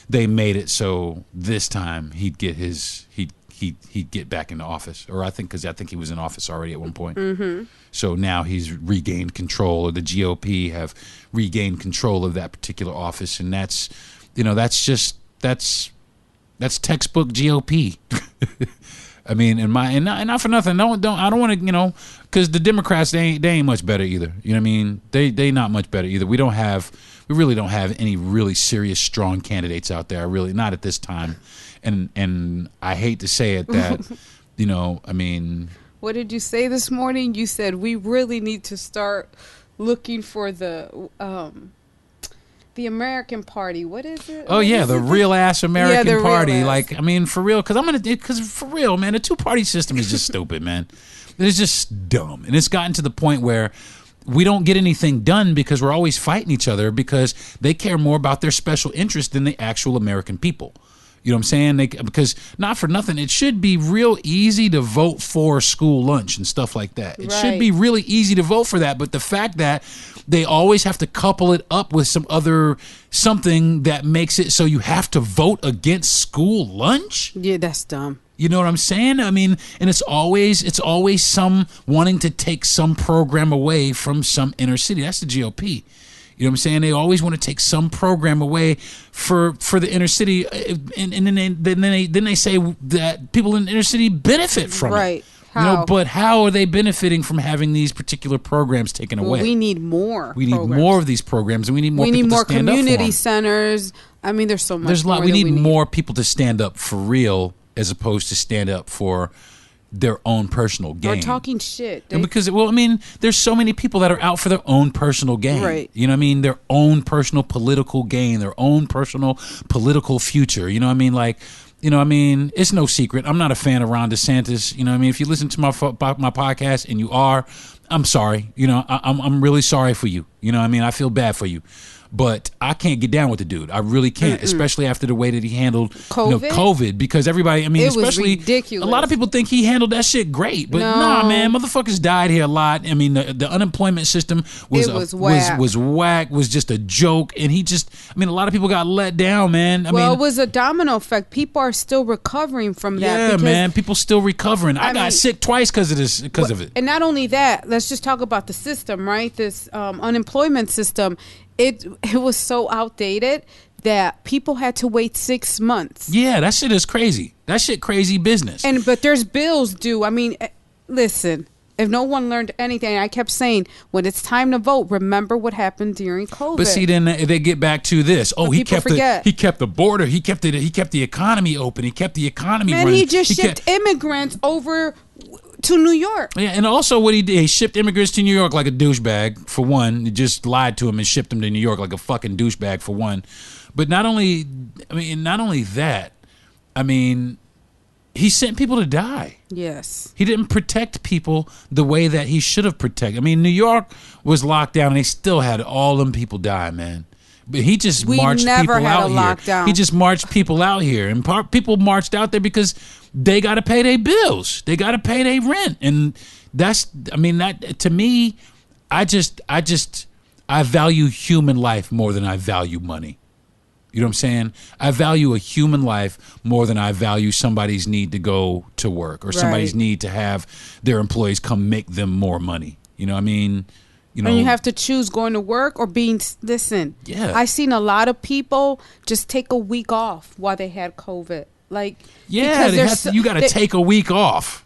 they made it so this time he'd get he'd get back into office, or I think he was in office already at one point. Mm-hmm. So now he's regained control, or the GOP have regained control of that particular office, and that's textbook GOP. I mean, and not for nothing. I don't want to, because the Democrats they ain't much better either. You know what I mean? They not much better either. We really don't have any really serious strong candidates out there. Really, not at this time. And I hate to say it that, I mean. What did you say this morning? You said we really need to start looking for the American Party. What is it? Oh, yeah, the real-ass American Party. Real-ass. Like, I mean, for real, because for real, man, the two-party system is just stupid, man. It's just dumb. And it's gotten to the point where we don't get anything done because we're always fighting each other because they care more about their special interest than the actual American people. You know what I'm saying? Because not for nothing, it should be real easy to vote for school lunch and stuff like that. It should be really easy to vote for that. But the fact that they always have to couple it up with something that makes it so you have to vote against school lunch. Yeah, that's dumb. You know what I'm saying? I mean, and it's always some wanting to take some program away from some inner city. That's the GOP. You know what I'm saying? They always want to take some program away for the inner city, and then they say that people in the inner city benefit from it. How? But how are they benefiting from having these particular programs taken away? We need more. We need more of these programs, and we need more. We need more community centers. I mean, there's so much. There's a lot. We need more people to stand up for real, as opposed to stand up for their own personal gain. Or talking shit. And because, I mean, there's so many people that are out for their own personal gain. Right. You know what I mean? Their own personal political gain, their own personal political future. You know what I mean? Like, it's no secret. I'm not a fan of Ron DeSantis. You know what I mean? If you listen to my podcast and you are, I'm sorry. I'm really sorry for you. You know what I mean? I feel bad for you. But I can't get down with the dude. I really can't, especially after the way that he handled COVID, because everybody, I mean, especially ridiculous. A lot of people think he handled that shit great, but nah, man, motherfuckers died here a lot. I mean, the unemployment system was whack, was just a joke, and a lot of people got let down, man. It was a domino effect. People are still recovering from that. Yeah, man, people still recovering. I got sick twice because of it. And not only that, let's just talk about the system, right? This unemployment system. It was so outdated that people had to wait 6 months. Yeah, that shit is crazy. That shit crazy business. But there's bills due. I mean, listen, if no one learned anything, I kept saying, when it's time to vote, remember what happened during COVID. But see, then they get back to this. Oh, he kept the border. He kept the economy open. He kept the economy running. He just shipped immigrants over to New York. Yeah, and also what he did, he shipped immigrants to New York like a douchebag, for one. He just lied to him and shipped them to New York like a fucking douchebag, for one. But not only that, I mean, he sent people to die. Yes. He didn't protect people the way that he should have protected. I mean, New York was locked down and they still had all them people die, man. But he just marched people out here. Lockdown. He just marched people out here. And people marched out there because they got to pay their bills. They got to pay their rent. And that's, I mean, that to me, I value human life more than I value money. You know what I'm saying? I value a human life more than I value somebody's need to go to work or somebody's need to have their employees come make them more money. You know what I mean? You know, and you have to choose going to work or being, listen. Yeah. I seen a lot of people just take a week off while they had COVID. Like, yeah, you got to take a week off.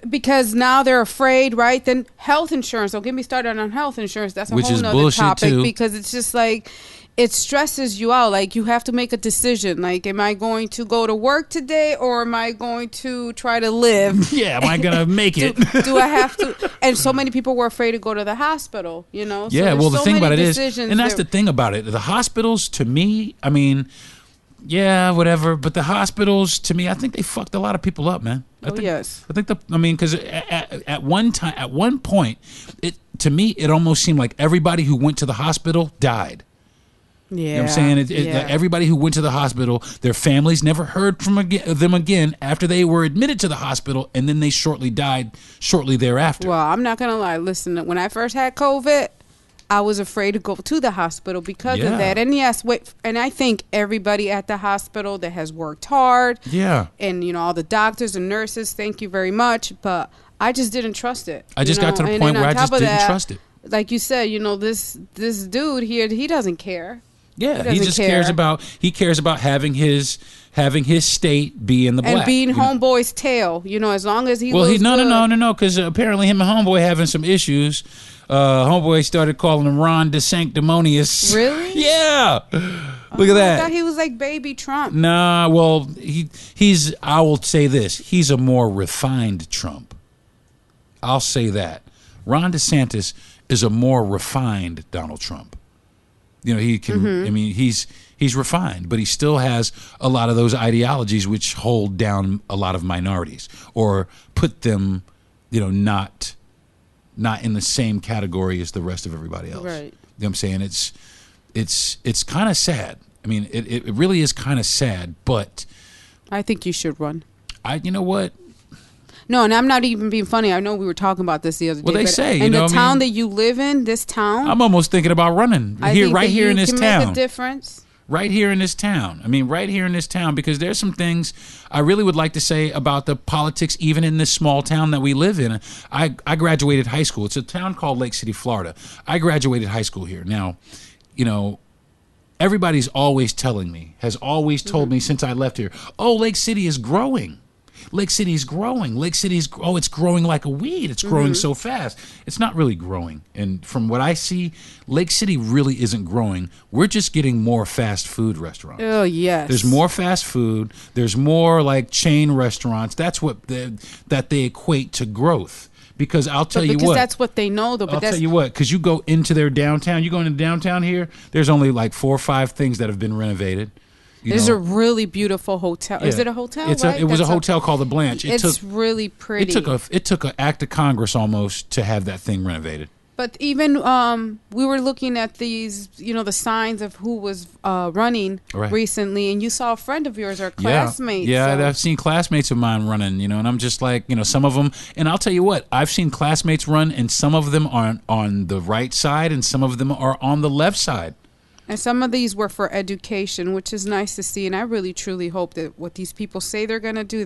Because now they're afraid, right? Then health insurance. Don't get me started on health insurance. That's a whole nother topic too. Because it's just like, it stresses you out. Like, you have to make a decision. Like, am I going to go to work today or am I going to try to live? Yeah, am I going to make it? Do I have to? And so many people were afraid to go to the hospital, you know? Yeah, so well, the thing about it is, and that's the thing about it, the hospitals, to me, I mean, yeah, whatever, but the hospitals, to me, I think they fucked a lot of people up, man. Yes. I think because at one point, to me, it almost seemed like everybody who went to the hospital died. Yeah. You know what I'm saying? Everybody who went to the hospital, their families never heard from them again after they were admitted to the hospital, and then they died shortly thereafter. Well, I'm not going to lie. Listen, when I first had COVID, I was afraid to go to the hospital because of that. And yes, and I think everybody at the hospital that has worked hard. Yeah. And, you know, all the doctors and nurses, thank you very much. But I just didn't trust it. I just got to the point where I just didn't trust it. Like you said, you know, this dude here, he doesn't care. Yeah, he just cares about having his state be in the black. And being homeboy's tail, you know, as long as he no, because apparently him and homeboy having some issues. Homeboy started calling him Ron DeSanctimonious. Really? Yeah. Look at that. I thought he was like baby Trump. Nah, well, I will say this. He's a more refined Trump. I'll say that. Ron DeSantis is a more refined Donald Trump. You know, he can, I mean, he's refined, but he still has a lot of those ideologies which hold down a lot of minorities or put them, you know, not in the same category as the rest of everybody else. Right. You know what I'm saying? It's kind of sad. I mean, it really is kind of sad, but I think you should run. You know what? No, and I'm not even being funny. I know we were talking about this the other day. Well, they say, in the town that you live in, this town, I'm almost thinking about running right here in this town. Make a difference. Right here in this town. I mean, right here in this town, because there's some things I really would like to say about the politics, even in this small town that we live in. I graduated high school. It's a town called Lake City, Florida. I graduated high school here. Now, you know, everybody's always told me since I left here, oh, Lake City is growing. Lake City's growing. It's growing like a weed. It's growing so fast. It's not really growing. And from what I see, Lake City really isn't growing. We're just getting more fast food restaurants. Oh, yes. There's more fast food. There's more like chain restaurants. That's what that they equate to growth. Because I'll tell you what. Because that's what they know, though. I'll tell you what. Because you go into their downtown. You go into downtown here, there's only like 4 or 5 things that have been renovated. There's a really beautiful hotel. Yeah. Is it a hotel? It was a hotel called the Blanche. It's really pretty. It took an act of Congress almost to have that thing renovated. But even we were looking at these, you know, the signs of who was running recently, and you saw a friend of yours or classmates. Yeah, I've seen classmates of mine running, you know, and I'm just like, you know, some of them. And I'll tell you what, I've seen classmates run, and some of them are on the right side, and some of them are on the left side. And some of these were for education, which is nice to see. And I really, truly hope that what these people say they're going to do,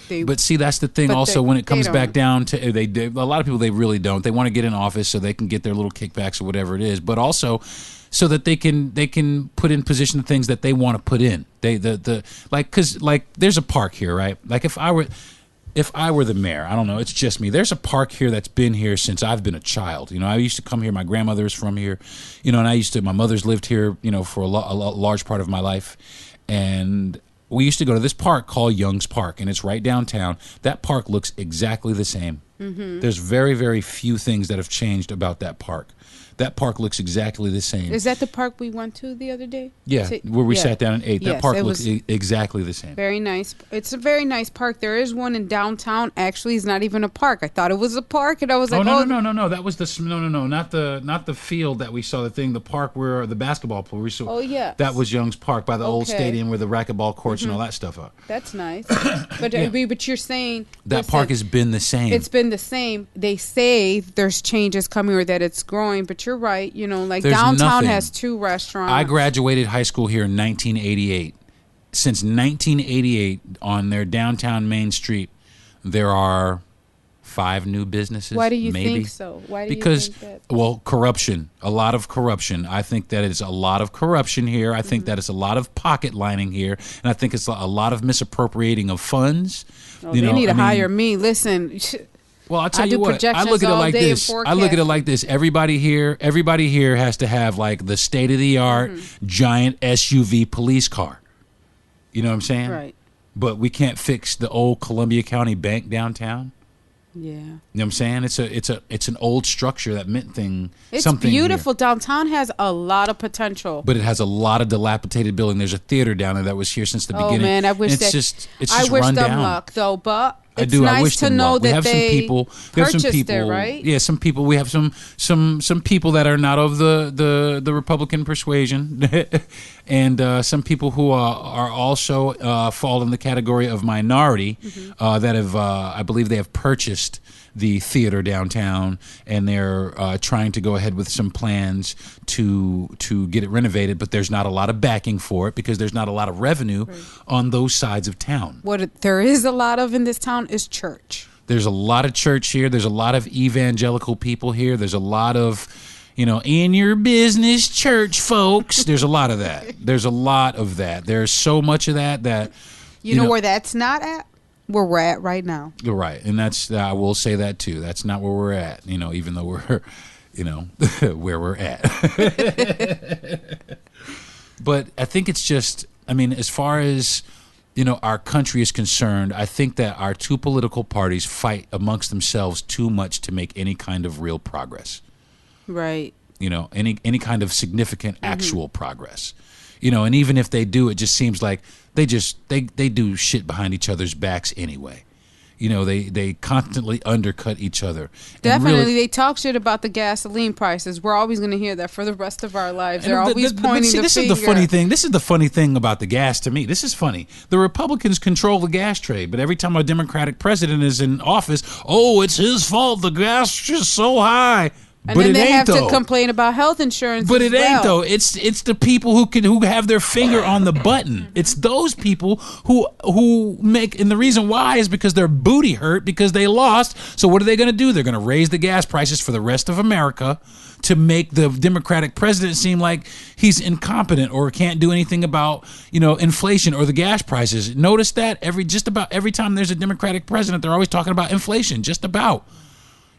they. But see, that's the thing also when it comes back down to, a lot of people, they really don't. They want to get in office so they can get their little kickbacks or whatever it is. But also so that they can put in position the things that they want to put in. Because there's a park here, right? Like if I were the mayor, I don't know, it's just me. There's a park here that's been here since I've been a child. You know, I used to come here. My grandmother is from here, you know, and my mother's lived here, you know, for a large part of my life. And we used to go to this park called Young's Park, and it's right downtown. That park looks exactly the same. There's very, very few things that have changed about that park. That park looks exactly the same. Is that the park we went to the other day? Yeah, where we sat down and ate. That Yes, park looks exactly the same. Very nice. It's a very nice park. There is one in downtown. Actually, it's not even a park. I thought it was a park, and I was like, no. That was not the field that we saw. The park where the basketball pool. We saw. Oh, yeah. That was Young's Park by the old stadium where the racquetball courts and all that stuff are. That's nice. But but you're saying that park has been the same. It's been the same. They say there's changes coming or that it's growing, but you're right. Like there's downtown has 2 restaurants. I graduated high school here in 1988. Since 1988, on their downtown Main Street, there are 5 new businesses. Why do you maybe. think so? Why do because, you think that? Well, corruption. A lot of corruption. I think that it's a lot of corruption here. I think that it's a lot of pocket lining here. And I think it's a lot of misappropriating of funds. They need to hire me. Listen. Well, I'll tell you what. I look at it like this. Everybody here has to have like the state of the art giant SUV police car. You know what I'm saying? Right. But we can't fix the old Columbia County Bank downtown. Yeah. You know what I'm saying? It's an old structure that meant It's something beautiful. Here. Downtown has a lot of potential. But it has a lot of dilapidated building. There's a theater down there that was here since the beginning. Oh man, I wish it's just run them down. luck though, but it's I do. nice I wish to them know luck. that we have they some people. We have some people. It, right? Yeah, some people. We have some people that are not of the Republican persuasion, and some people who are also fall in the category of minority that have, I believe, they have purchased the theater downtown, and they're trying to go ahead with some plans to get it renovated, but there's not a lot of backing for it because there's not a lot of revenue on those sides of town. What there is a lot of in this town is church. There's a lot of church here. There's a lot of evangelical people here. There's a lot of, in your business church folks. There's a lot of that. There's a lot of that. There's so much of that you know where that's not at? Where we're at right now. You're right. And that's, I will say that too. That's not where we're at, even though we're, where we're at. But I think it's just, as far as, our country is concerned, I think that our 2 political parties fight amongst themselves too much to make any kind of real progress. Right. Any kind of significant actual progress. And even if they do, it just seems like they do shit behind each other's backs anyway. They constantly undercut each other. Definitely, they talk shit about the gasoline prices. We're always going to hear that for the rest of our lives. They're always pointing the finger. This is the funny thing. This is the funny thing about the gas to me. This is funny. The Republicans control the gas trade, but every time a Democratic president is in office, it's his fault. The gas is so high. And then they have to complain about health insurance. But it ain't though. It's the people who have their finger on the button. It's those people who make, and the reason why is because their booty hurt because they lost. So what are they going to do? They're going to raise the gas prices for the rest of America to make the Democratic president seem like he's incompetent or can't do anything about inflation or the gas prices. Notice that just about every time there's a Democratic president, they're always talking about inflation. Just about.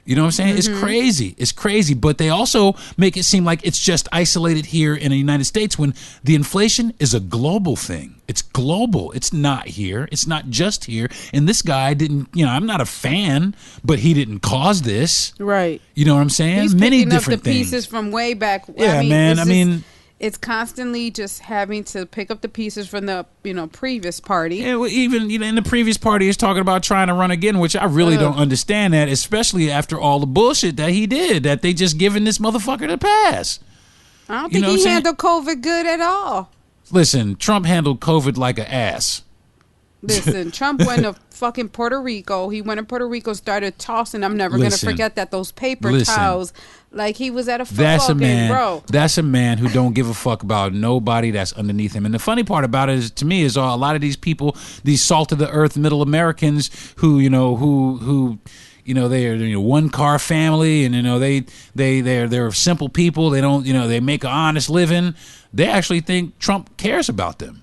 You know what I'm saying? It's crazy. It's crazy. But they also make it seem like it's just isolated here in the United States when the inflation is a global thing. It's global. It's not here. It's not just here. And this guy didn't, I'm not a fan, but he didn't cause this. Right. You know what I'm saying? He's Many picking different up the things. pieces from way back. Yeah, it's constantly just having to pick up the pieces from the previous party. Yeah, well, even in the previous party is talking about trying to run again, which I really don't understand that, especially after all the bullshit that he did, that they just giving this motherfucker the pass. I don't think he handled COVID good at all. Listen, Trump handled COVID like an ass. Listen, Trump went to fucking Puerto Rico. He went to Puerto Rico, started tossing. I'm never going to forget that. Those paper towels. Like he was at a football game, bro. That's a man who don't give a fuck about nobody that's underneath him. And the funny part about it is, to me, is a lot of these people, these salt of the earth middle Americans who they're one car family, and they're simple people. They don't, they make an honest living. They actually think Trump cares about them.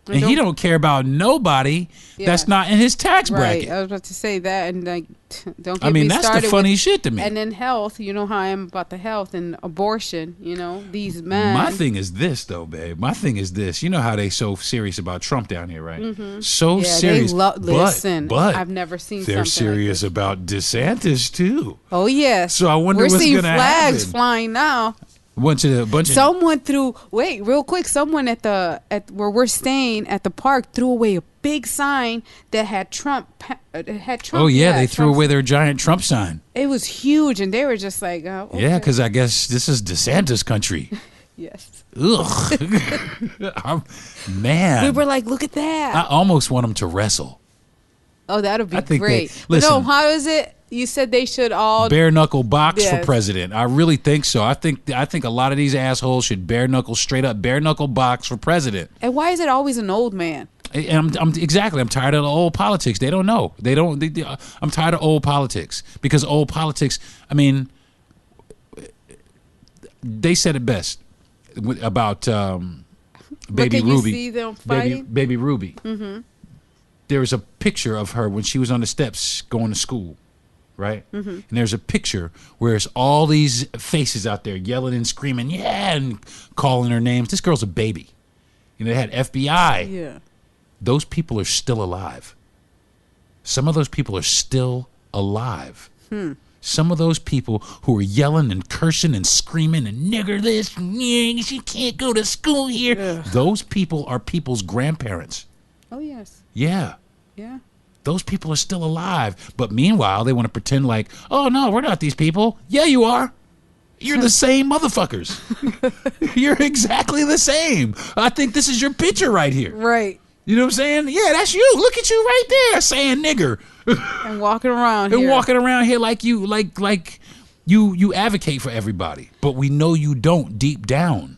And he don't care about nobody that's not in his tax bracket. I was about to say that, and like, don't get I mean, me that's started the funny with, shit to me. And then health, you know how I am about the health and abortion. You know, these men. My thing is this, though, babe. My thing is this. You know how they so serious about Trump down here, right? Mm-hmm. So serious. Listen, but I've never seen. They're serious like about DeSantis too. Oh yes. So I wonder what's going to happen. We're seeing flags flying now. Someone threw. Wait, real quick. Someone at where we're staying at the park threw away a big sign that had Trump. Oh yeah, they threw away their giant Trump sign. It was huge, and they were just like, oh, okay. Yeah, because I guess this is DeSantis country. Yes. Ugh. Man. We were like, look at that. I almost want them to wrestle. Oh, that'd be great. Listen, no, how is it? You said they should all bare knuckle box for president. I really think so. I think a lot of these assholes should straight up bare knuckle box for president. And why is it always an old man? And I'm tired of the old politics. They don't know. I'm tired of old politics because old politics. I mean, they said it best about Baby Ruby. You see them fighting? Baby Ruby. Mm-hmm. There was a picture of her when she was on the steps going to school. Right? Mm-hmm. And there's a picture where there's all these faces out there yelling and screaming, yeah, and calling her names. This girl's a baby. You know, they had FBI. Yeah. Those people are still alive. Some of those people are still alive. Some of those people who are yelling and cursing and screaming and nigger this, and she can't go to school here. Ugh. Those people are people's grandparents. Oh, yes. Yeah. Yeah. Those people are still alive. But meanwhile, they want to pretend like, oh, no, we're not these people. Yeah, you are. You're the same motherfuckers. You're exactly the same. I think this is your picture right here. Right. You know what I'm saying? Yeah, that's you. Look at you right there saying nigger. And walking around here like you advocate for everybody. But we know you don't deep down.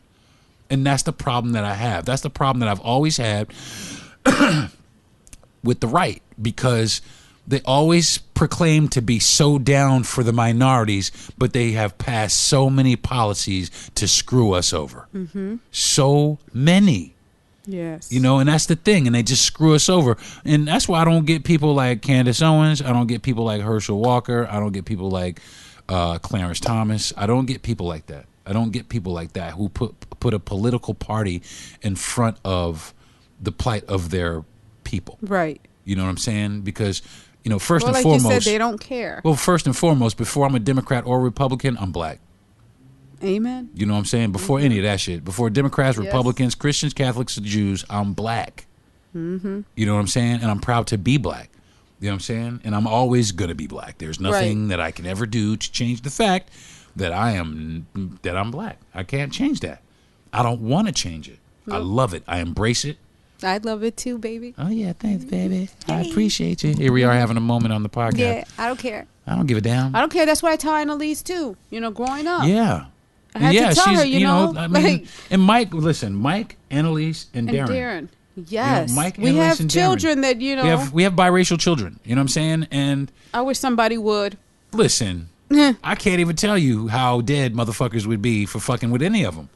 And that's the problem that I have. That's the problem that I've always had with the right, because they always proclaim to be so down for the minorities, but they have passed so many policies to screw us over. Mm-hmm. So many. Yes. You know, and that's the thing, and they just screw us over. And that's why I don't get people like Candace Owens. I don't get people like Herschel Walker. I don't get people like Clarence Thomas. I don't get people like that. I don't get people like that who put a political party in front of the plight of their people. Right. You know what I'm saying? Because, you know, first and like foremost, you said, they don't care. Well, first and foremost, before I'm a Democrat or Republican, I'm black. Amen. You know what I'm saying? Before any of that shit. Before Democrats, Republicans, Christians, Catholics, and Jews, I'm black. Mm-hmm. You know what I'm saying? And I'm proud to be black. You know what I'm saying? And I'm always going to be black. There's nothing that I can ever do to change the fact that I'm black. I can't change that. I don't want to change it. Nope. I love it. I embrace it. I love it too, baby. Oh, yeah. Thanks, baby. I appreciate you. Here we are having a moment on the podcast. Yeah, I don't care. I don't give a damn. I don't care. That's what I tell Annalise too, you know, growing up. Yeah. I had to tell her, you know. I mean, and Mike, Annalise, and Deron. Yes. You know, Mike, we Annalise, have children that, you know. We have biracial children. You know what I'm saying? And I wish somebody would. Listen, I can't even tell you how dead motherfuckers would be for fucking with any of them.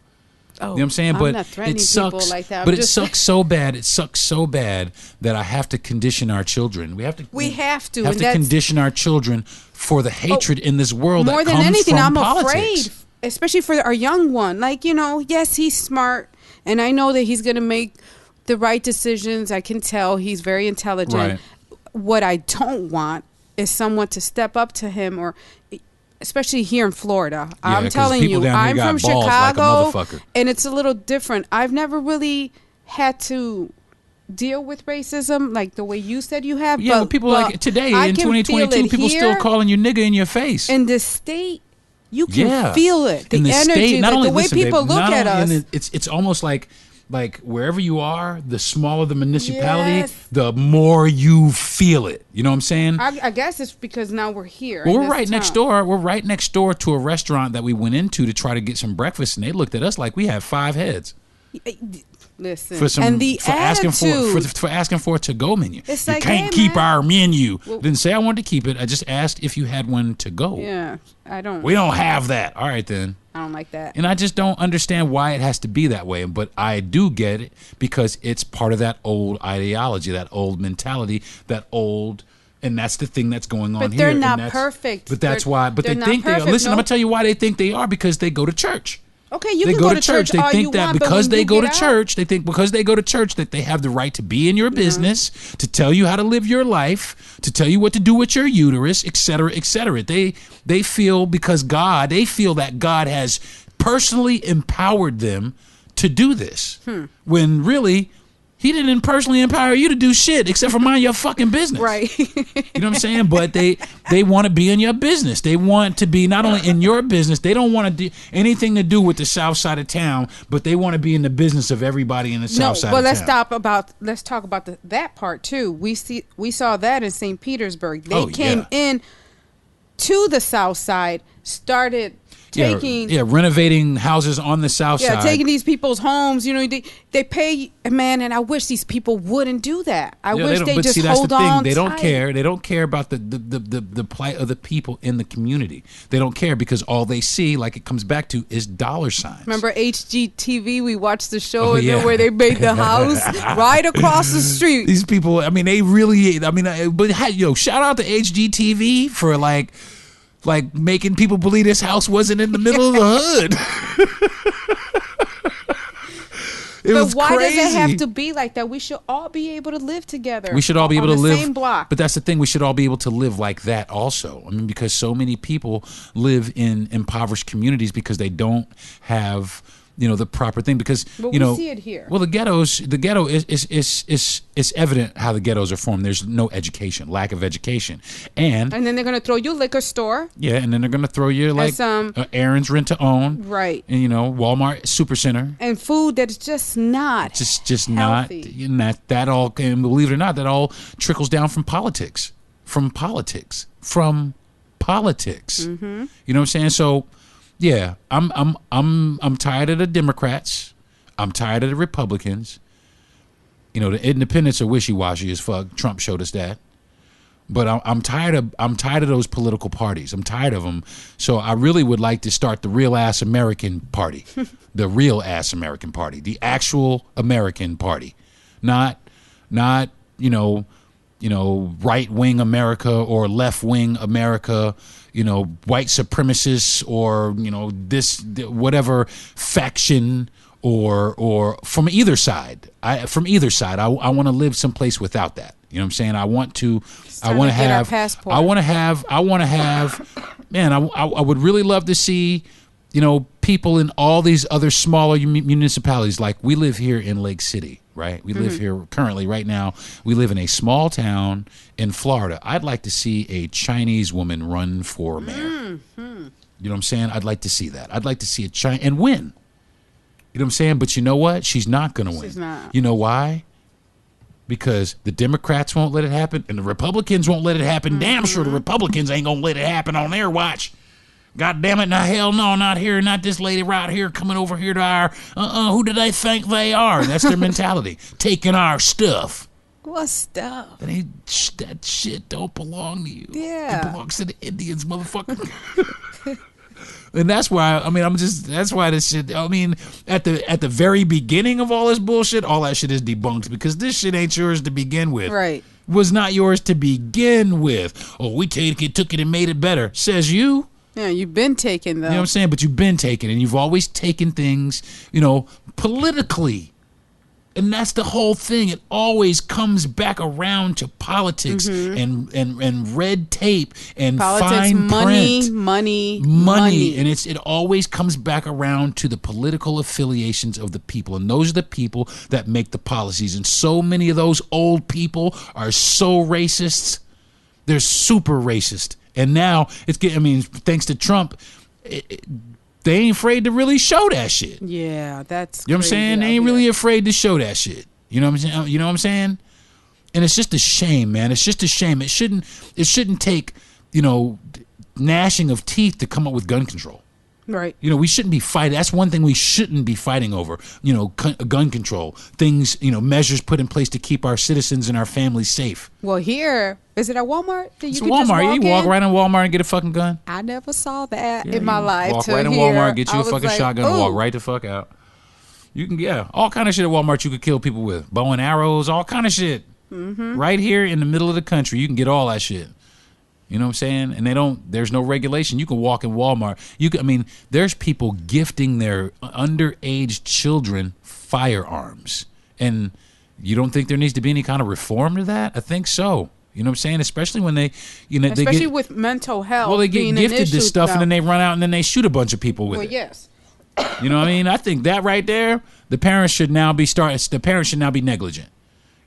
Oh, you know what I'm saying? But not threatening it sucks. People like that. But it sucks so bad. It sucks so bad that I have to condition our children. We have to condition our children for the hatred in this world. More that than comes anything, from I'm politics. afraid, especially for our young one. Like, you know, yes, he's smart, and I know that he's going to make the right decisions. I can tell he's very intelligent. Right. What I don't want is someone to step up to him, or especially here in Florida. Yeah, I'm telling you, I'm from Chicago, like and it's a little different. I've never really had to deal with racism like the way you said you have. Yeah, but people like today in 2022, people still calling you nigga in your face. In the state, you can feel it. The energy, state, not like only, the way people look at us. It's almost like wherever you are, the smaller the municipality, the more you feel it. You know what I'm saying? I guess it's because now we're here. Well, we're right next door. We're right next door to a restaurant that we went into to try to get some breakfast, and they looked at us like we had 5 heads. Listen, for asking for a to-go menu. It's you like, can't keep our menu. Well, didn't say I wanted to keep it. I just asked if you had one to go. Yeah, I don't. We don't have that. All right, then. I don't like that. And I just don't understand why it has to be that way. But I do get it because it's part of that old ideology, that old mentality, that old, and that's the thing that's going on but here. They're not perfect. But that's why. But they think they are. Perfect. Listen, I'm gonna tell you why they think they are, because they go to church. Okay, you they can go to church. They think that because they go to church, they that they have the right to be in your business, to tell you how to live your life, to tell you what to do with your uterus, et cetera, et cetera. They feel they feel that God has personally empowered them to do this, when really he didn't personally empower you to do shit except for mind your fucking business. Right. You know what I'm saying? But they want to be in your business. They want to be not only in your business, they don't want to do anything to do with the south side of town, but they want to be in the business of everybody in the south side of town. Let's talk about that part too. We saw that in St. Petersburg. They came in to the south side, started taking renovating houses on the south side. Taking these people's homes. You know, they pay, man, and I wish these people wouldn't do that. I wish they just hold on. They don't care. They don't care about the plight of the people in the community. They don't care because all they see, like it comes back to, is dollar signs. Remember HGTV? We watched the show where they made the house right across the street. These people, I mean, they really, I mean, but shout out to HGTV for like making people believe this house wasn't in the middle of the hood. But why does it have to be like that? We should all be able to live together. We should all be able to live on the same block. But that's the thing. We should all be able to live like that also. I mean, because so many people live in impoverished communities because they don't have the proper thing, because but we see it here. Well, the ghetto is evident how the ghettos are formed. There's no education, lack of education, and then they're gonna throw you a liquor store. Yeah, and then they're gonna throw you like Aaron's Rent to Own, right? And Walmart Supercenter, and food that's just not just healthy. Not. And that all, and believe it or not, that all trickles down from politics. Mm-hmm. You know what I'm saying? So. Yeah, I'm tired of the Democrats. I'm tired of the Republicans. The independents are wishy-washy as fuck. Trump showed us that. But I'm tired of those political parties. I'm tired of them. So I really would like to start the real ass American party, the real ass American party, the actual American party, not right wing America or left wing America. White supremacists or this whatever faction or from either side. I want to live someplace without that. You know what I'm saying? I want to have man, I would really love to see people in all these other smaller municipalities. Like we live here in Lake City, right? We live here currently right now. We live in a small town in Florida. I'd like to see a Chinese woman run for mayor. You know what I'm saying? I'd like to see that. I'd like to see and win. You know what I'm saying? But you know what? She's not going to win. She's not. You know why? Because the Democrats won't let it happen and the Republicans won't let it happen. Damn sure the Republicans ain't going to let it happen on their watch. God damn it, now hell no, not here, not this lady right here coming over here to our, who do they think they are? That's their mentality. Taking our stuff. What stuff? That shit don't belong to you. Yeah. It belongs to the Indians, motherfucker. And that's why, that's why this shit, at the very beginning of all this bullshit, all that shit is debunked because this shit ain't yours to begin with. Right. Was not yours to begin with. Oh, we took it and made it better. Says you. Yeah, you've been taken, though. You know what I'm saying? But you've been taken, and you've always taken things, politically. And that's the whole thing. It always comes back around to politics and red tape and politics, fine print. Money. And it always comes back around to the political affiliations of the people. And those are the people that make the policies. And so many of those old people are so racist. They're super racist. And now thanks to Trump, they ain't afraid to really show that shit. Yeah, that's you know what I'm saying? They ain't really afraid to show that shit. You know what I'm saying? You know what I'm saying? And it's just a shame, man. It's just a shame. It shouldn't take, gnashing of teeth to come up with gun control. Right. You know, we shouldn't be fighting. That's one thing we shouldn't be fighting over. You know, gun control, things, you know, measures put in place to keep our citizens and our families safe. Well, here, is it at Walmart? It's Walmart. You walk right in Walmart and get a fucking gun. I never saw that in my life. Walk right in Walmart, get you a fucking shotgun, and walk right the fuck out. You can, all kind of shit at Walmart you could kill people with. Bow and arrows, all kind of shit. Right here in the middle of the country, you can get all that shit. You know what I'm saying? And there's no regulation. You can walk in Walmart. There's people gifting their underage children firearms. And you don't think there needs to be any kind of reform to that? I think so. You know what I'm saying? Especially when especially with mental health. Well, they get gifted this stuff and then they run out and then they shoot a bunch of people with it. Yes. You know what I mean? I think that right there, the parents should now be negligent.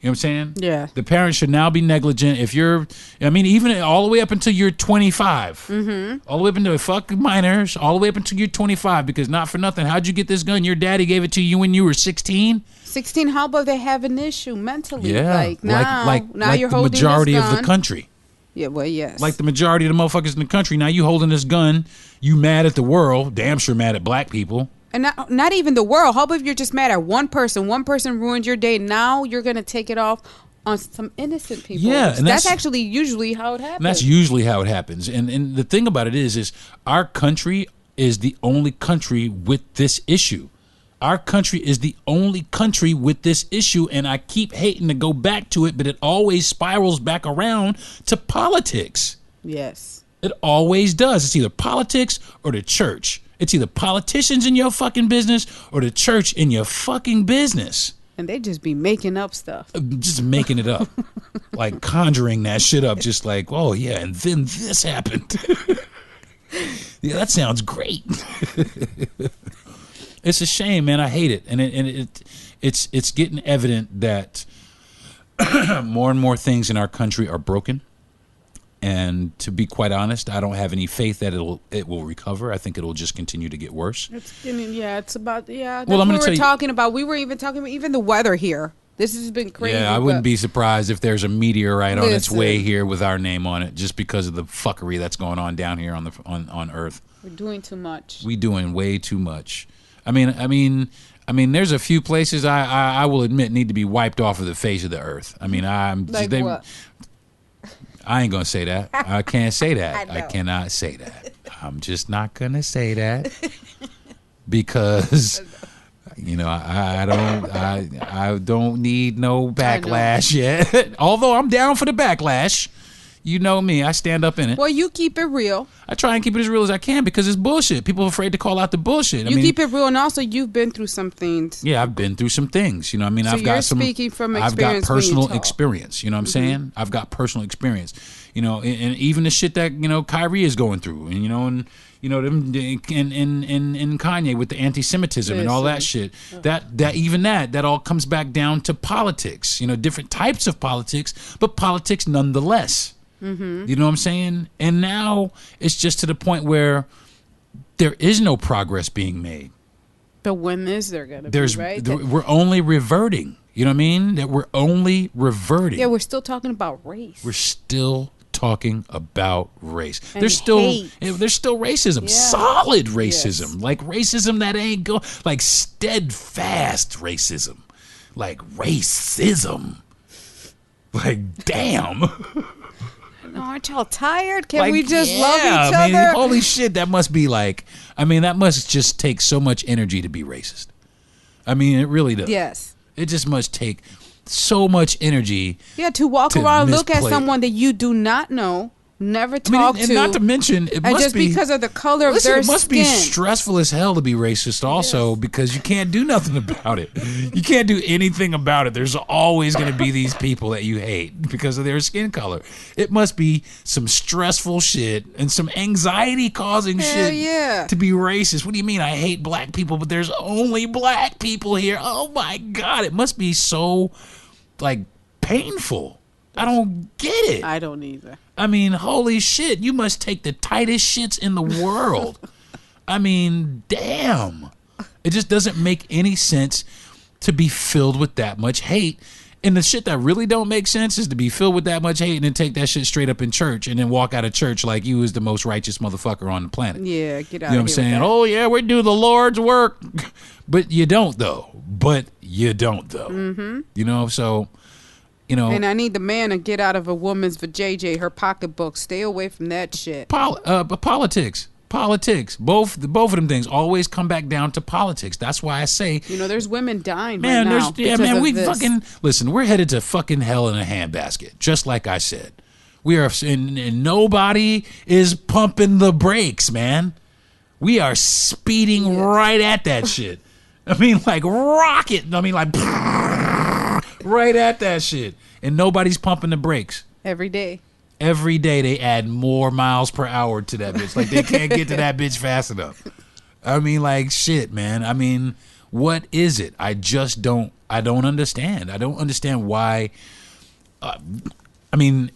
You know what I'm saying? Yeah. The parents should now be negligent. Even all the way up until you're 25. All the way up until fuck minors, all the way up until you're 25, because not for nothing. How'd you get this gun? Your daddy gave it to you when you were 16? 16, how about they have an issue mentally? Yeah. Like now you're the holding majority this of gun. the country. Yeah, well, yes. Like the majority of the motherfuckers in the country. Now you holding this gun, you mad at the world, damn sure mad at black people. And not even the world. How about if you're just mad at one person? One person ruined your day. Now you're going to take it off on some innocent people. Yeah. And that's actually usually how it happens. And that's usually how it happens. And the thing about it is our country is the only country with this issue. Our country is the only country with this issue. And I keep hating to go back to it, but it always spirals back around to politics. Yes. It always does. It's either politics or the church. It's either politicians in your fucking business or the church in your fucking business. And they just be making up stuff. Just making it up. Like conjuring that shit up. Just like, oh, yeah, and then this happened. Yeah, that sounds great. It's a shame, man. I hate it. And it's getting evident that more and more things in our country are broken. And to be quite honest, I don't have any faith that it will recover. I think it'll just continue to get worse. It's about That's well, I'm what going to tell you. Talking about. We were even talking about even the weather here. This has been crazy. Yeah, I wouldn't be surprised if there's a meteorite on its way here with our name on it, just because of the fuckery that's going on down here on Earth. We're doing too much. We doing way too much. I mean, there's a few places I will admit need to be wiped off of the face of the Earth. I mean, what? I ain't gonna say that. I can't say that. I cannot say that. I'm just not gonna say that because I don't need no backlash yet. Although I'm down for the backlash. You know me, I stand up in it. Well, you keep it real. I try and keep it as real as I can because it's bullshit. People are afraid to call out the bullshit. Keep it real, and also you've been through some things. Yeah, I've been through some things. You know what I mean? So speaking from experience. I've got personal experience. You know what I'm saying? I've got personal experience. You know, and even the shit that, Kyrie is going through. And, them and Kanye with the anti-Semitism and all that shit. That all comes back down to politics. Different types of politics, but politics nonetheless. Mm-hmm. You know what I'm saying? And now it's just to the point where there is no progress being made. But when is there going to be, right? We're only reverting. You know what I mean? That we're only reverting. Yeah, we're still talking about race. We're still talking about race. And there's still racism, solid racism, like racism that ain't like steadfast racism, like racism. Like, damn. Aren't y'all tired? Can we just love each other? Holy shit, that must be that must just take so much energy to be racist. It really does. Yes. It just must take so much energy. Yeah, to walk around and look at someone that you do not know, never talk to. And not to mention, because of the color of their skin. It must be stressful as hell to be racist also, because you can't do nothing about it. You can't do anything about it. There's always going to be these people that you hate because of their skin color. It must be some stressful shit and some anxiety causing shit to be racist. What do you mean I hate black people, but there's only black people here? Oh my God. It must be so painful. I don't get it. I don't either. Holy shit. You must take the tightest shits in the world. Damn. It just doesn't make any sense to be filled with that much hate And the shit that really don't make sense is to be filled with that much hate and then take that shit straight up in church and then walk out of church like you is the most righteous motherfucker on the planet. Yeah, get out of here. You know what I'm saying? Oh, yeah, we do the Lord's work. But you don't, though. Mm-hmm. You know, so, you know. And I need the man to get out of a woman's vajayjay, her pocketbook. Stay away from that shit. Politics. Both of them things always come back down to politics. That's why I say, you know, there's women dying man, right now. We're headed to fucking hell in a handbasket. Just like I said, we are, and nobody is pumping the brakes, man. We are speeding right at that shit. I mean, like rocket. I mean, like right at that shit, and nobody's pumping the brakes. Every day they add more miles per hour to that bitch. Like they can't get to that bitch fast enough. I mean, like shit, man. I mean, what is it? I don't understand. I don't understand why. I mean,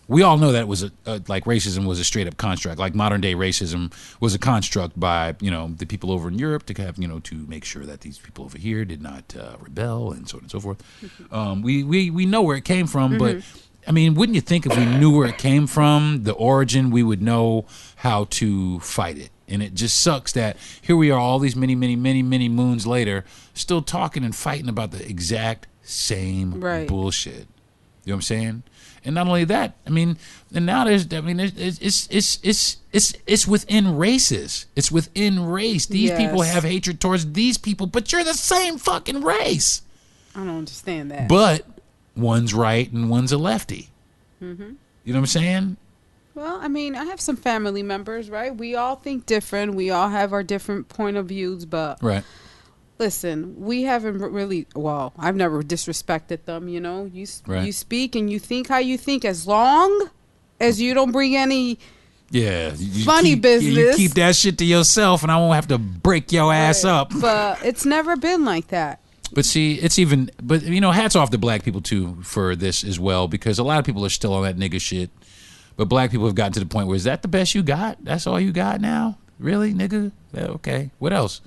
we all know that it was like racism was a straight up construct. Like modern day racism was a construct by, you know, the people over in Europe to have, you know, to make sure that these people over here did not rebel and so on and so forth. We know where it came from, but I mean, wouldn't you think if we knew where it came from, the origin, we would know how to fight it? And it just sucks that here we are all these many moons later, still talking and fighting about the exact same bullshit. You know what I'm saying? And not only that, I mean, and now it's within races. It's within race. These people have hatred towards these people, but you're the same fucking race. I don't understand that. But one's right and one's a lefty. You know what I'm saying? Well, I mean, I have some family members, right? We all think different. We all have our different point of views, but listen, we haven't really, well, I've never disrespected them, you know? You speak and you think how you think, as long as you don't bring any funny business. You keep that shit to yourself and I won't have to break your ass up. But it's never been like that. But see, but you know, hats off to black people too for this as well, because a lot of people are still on that nigga shit. But black people have gotten to the point where, is that the best you got? That's all you got now? Really, nigga? Okay. What else?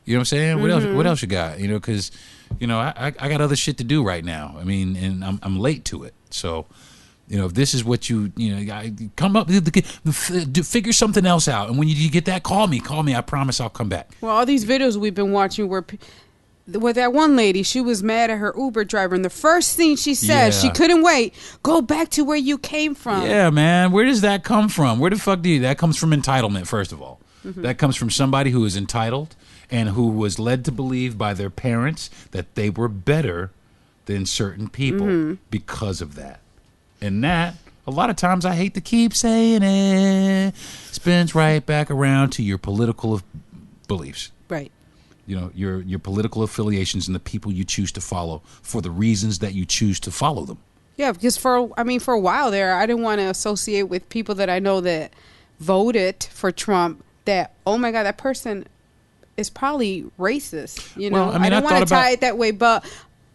You know what I'm saying? What else you got? You know, because, you know, I got other shit to do right now. I mean, and I'm late to it. So, you know, if this is what you come up, figure something else out. And when you get that, call me. I promise I'll come back. Well, all these videos we've been watching where that one lady, she was mad at her Uber driver, and the first thing she said, she couldn't wait. Go back to where you came from. Yeah, man. Where does that come from? Where the fuck that comes from? Entitlement, first of all. That comes from somebody who is entitled and who was led to believe by their parents that they were better than certain people because of that. And that, a lot of times, I hate to keep saying it, spins right back around to your political beliefs. Right. You know, your political affiliations and the people you choose to follow for the reasons that you choose to follow them. Yeah, because for a while there, I didn't want to associate with people that I know that voted for Trump. That, oh my God, that person is probably racist. You know, I don't want to tie it that way, but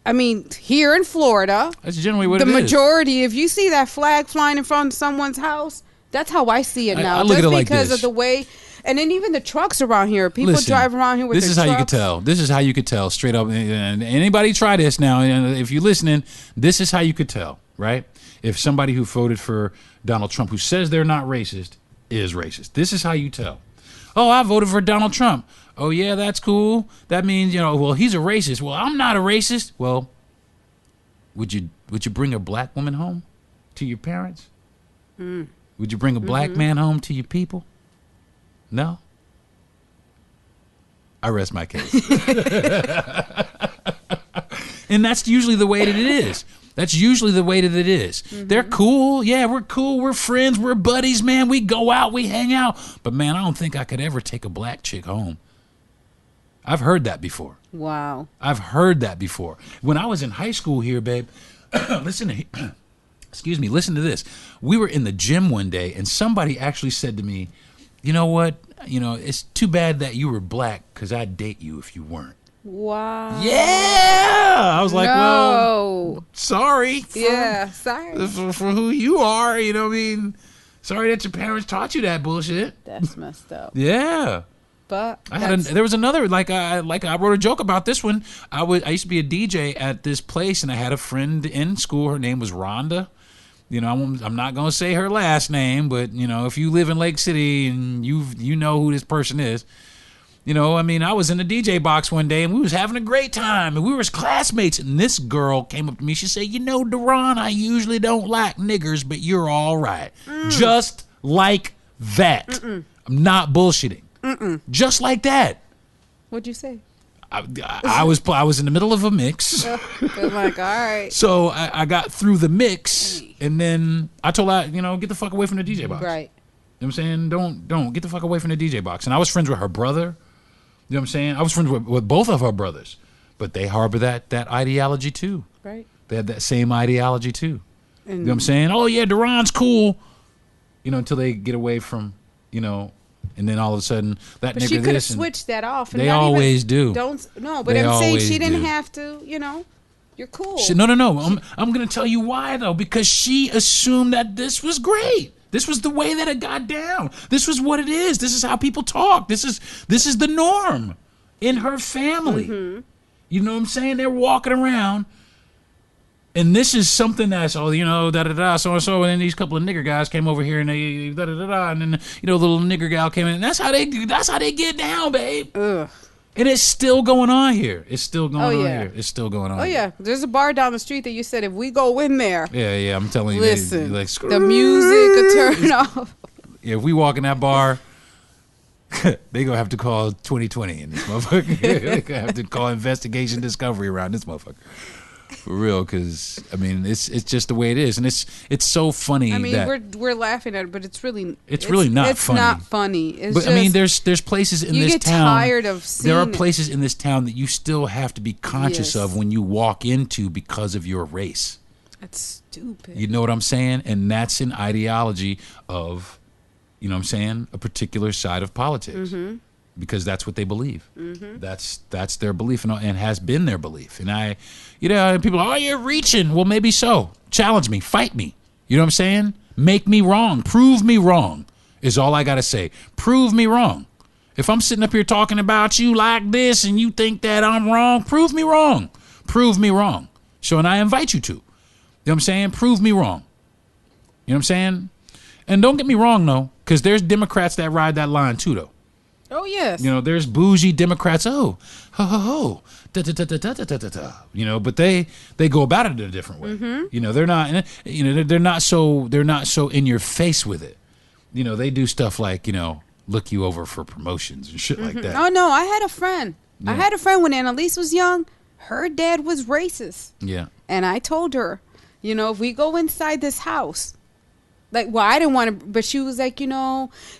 I mean, here in Florida, that's generally what it is. The majority, if you see that flag flying in front of someone's house, that's how I see it now. I look at it like because this. of the way. And then even the trucks around here, people drive around here with their trucks. This is how you could tell, straight up. And anybody try this now, and if you're listening, this is how you could tell, right? If somebody who voted for Donald Trump, who says they're not racist, is racist. This is how you tell. Oh, I voted for Donald Trump. Oh, yeah, that's cool. That means, well, he's a racist. Well, I'm not a racist. Well, would you bring a black woman home to your parents? Would you bring a black man home to your people? No. I rest my case. And that's usually the way that it is. They're cool. Yeah, we're cool. We're friends. We're buddies, man. We go out. We hang out. But, man, I don't think I could ever take a black chick home. I've heard that before. Wow. I've heard that before. When I was in high school here, babe, listen to this. We were in the gym one day, and somebody actually said to me, you know what? It's too bad that you were black, because I'd date you if you weren't. Wow. Yeah. I was like, well, sorry. Sorry. For who you are, you know what I mean? Sorry that your parents taught you that bullshit. That's messed up. Yeah. But there was another I wrote a joke about this one. I used to be a DJ at this place, and I had a friend in school. Her name was Rhonda. You know, I'm not gonna say her last name, but you know, if you live in Lake City and you know who this person is, you know, I mean, I was in the DJ box one day and we was having a great time and we were classmates. And this girl came up to me. She said, "You know, Deron, I usually don't like niggers, but you're all right." Just like that. I'm not bullshitting. Just like that. What'd you say? I was in the middle of a mix. I'm like, all right. So I got through the mix, and then I told her, you know, get the fuck away from the DJ box. Right. You know what I'm saying? Don't get the fuck away from the DJ box. And I was friends with her brother. You know what I'm saying? I was friends with both of her brothers, but they harbor that ideology too. Right. They had that same ideology too. You know what I'm saying? Oh yeah, Deron's cool. You know, until they get away from, you know. And then all of a sudden, that but nigga she could have this. switched that off. And they always do. But They I'm saying always she didn't do. have to, you know. You're cool. No. I'm going to tell you why, though. Because she assumed that this was great. This was the way that it got down. This was what it is. This is how people talk. This is the norm in her family. You know what I'm saying? They're walking around. And this is something that's, so and then these couple of nigger guys came over here and they and then the little nigger gal came in. And that's how they get down, babe. Ugh. And it's still going on here. It's still going on here. It's still going on. Oh yeah, there's a bar down the street that you said if we go in there. Yeah. I'm telling you. Listen, the music could turn off. Yeah, if we walk in that bar, they gonna have to call 2020 in this motherfucker. They gonna have to call Investigation Discovery around this motherfucker. For real, because I mean, it's just the way it is, and it's so funny. I mean, that we're laughing at it, but it's really not funny. It's not funny. It's but just, I mean, there's places in this town. Tired of seeing there are places in this town that you still have to be conscious Yes. of when you walk into because of your race. That's stupid. You know what I'm saying? And that's an ideology of, you know what I'm saying, a particular side of politics. Because that's what they believe. That's their belief and has been their belief. And people are, oh, you're reaching. Well, maybe so. Challenge me. Fight me. You know what I'm saying? Make me wrong. Prove me wrong is all I got to say. Prove me wrong. If I'm sitting up here talking about you like this and you think that I'm wrong, prove me wrong. Prove me wrong. So, and I invite you to. You know what I'm saying? Prove me wrong. You know what I'm saying? And don't get me wrong, though, because there's Democrats that ride that line, too, though. Oh yes. You know, there's bougie Democrats. Oh, ho ho ho, da da da da da da da da. You know, but they go about it in a different way. You know, they're not. You know, they're not so in your face with it. You know, they do stuff like look you over for promotions and shit like that. Oh no, I had a friend. Yeah. I had a friend when Annalise was young. Her dad was racist. Yeah. And I told her, if we go inside this house, I didn't want to, but she was like,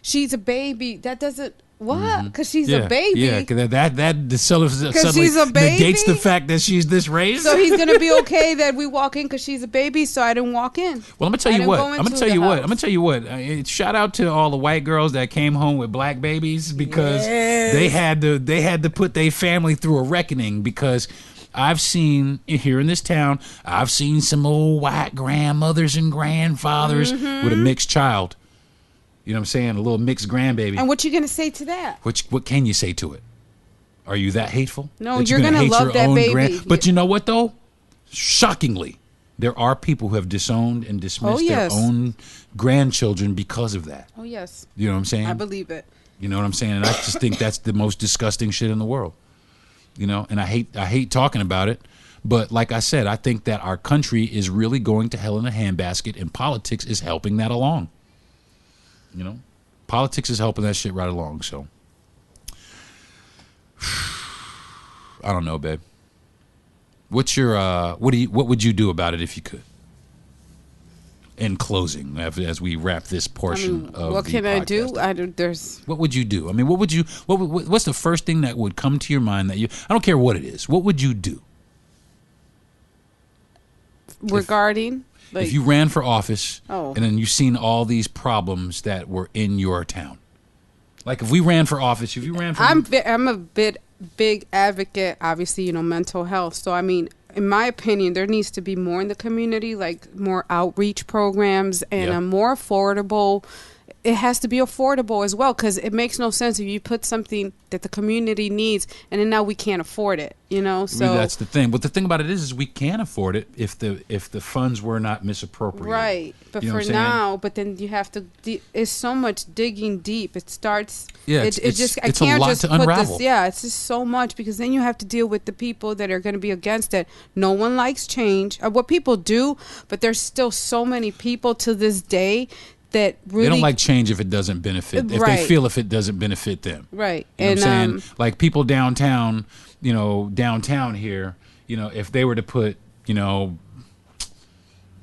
she's a baby. That doesn't. What? Because she's a baby. Yeah, because that suddenly she's a baby? negates the fact that she's this race. So he's gonna be okay that we walk in because she's a baby. So I didn't walk in. Well, I'm gonna tell you what. Shout out to all the white girls that came home with black babies because they had to put their family through a reckoning. Because I've seen here in this town, I've seen some old white grandmothers and grandfathers with a mixed child. You know what I'm saying? A little mixed grandbaby. And what you gonna say to that? What can you say to it? Are you that hateful? No, you're gonna love that baby. But you know what though? Shockingly, there are people who have disowned and dismissed their own grandchildren because of that. Oh yes. You know what I'm saying? I believe it. You know what I'm saying? And I just think that's the most disgusting shit in the world. And I hate talking about it. But like I said, I think that our country is really going to hell in a handbasket, and politics is helping that along. Politics is helping that shit right along. So I don't know, babe. What's your what would you do about it if you could? In closing, as we wrap this portion of what the can podcast I do? There's. What would you do? I mean, what's the first thing that would come to your mind that I don't care what it is. What would you do? Regarding. If you ran for office and then you've seen all these problems that were in your town, like if we ran for office, I'm a big advocate, obviously, mental health. So, I mean, in my opinion, there needs to be more in the community, like more outreach programs and a more affordable it has to be affordable as well, because it makes no sense if you put something that the community needs and then now we can't afford it, so that's the thing. But the thing about it is we can afford it if the funds were not misappropriated, right? But for now, but then you have to it's so much digging deep. It starts it's I can't a lot just to put unravel. this, it's just so much, because then you have to deal with the people that are going to be against it. No one likes change, or what people do, but there's still so many people to this day that really, they don't like change if it doesn't benefit. If they feel if it doesn't benefit them, right? You know what I'm saying? Like people downtown, downtown here, if they were to put,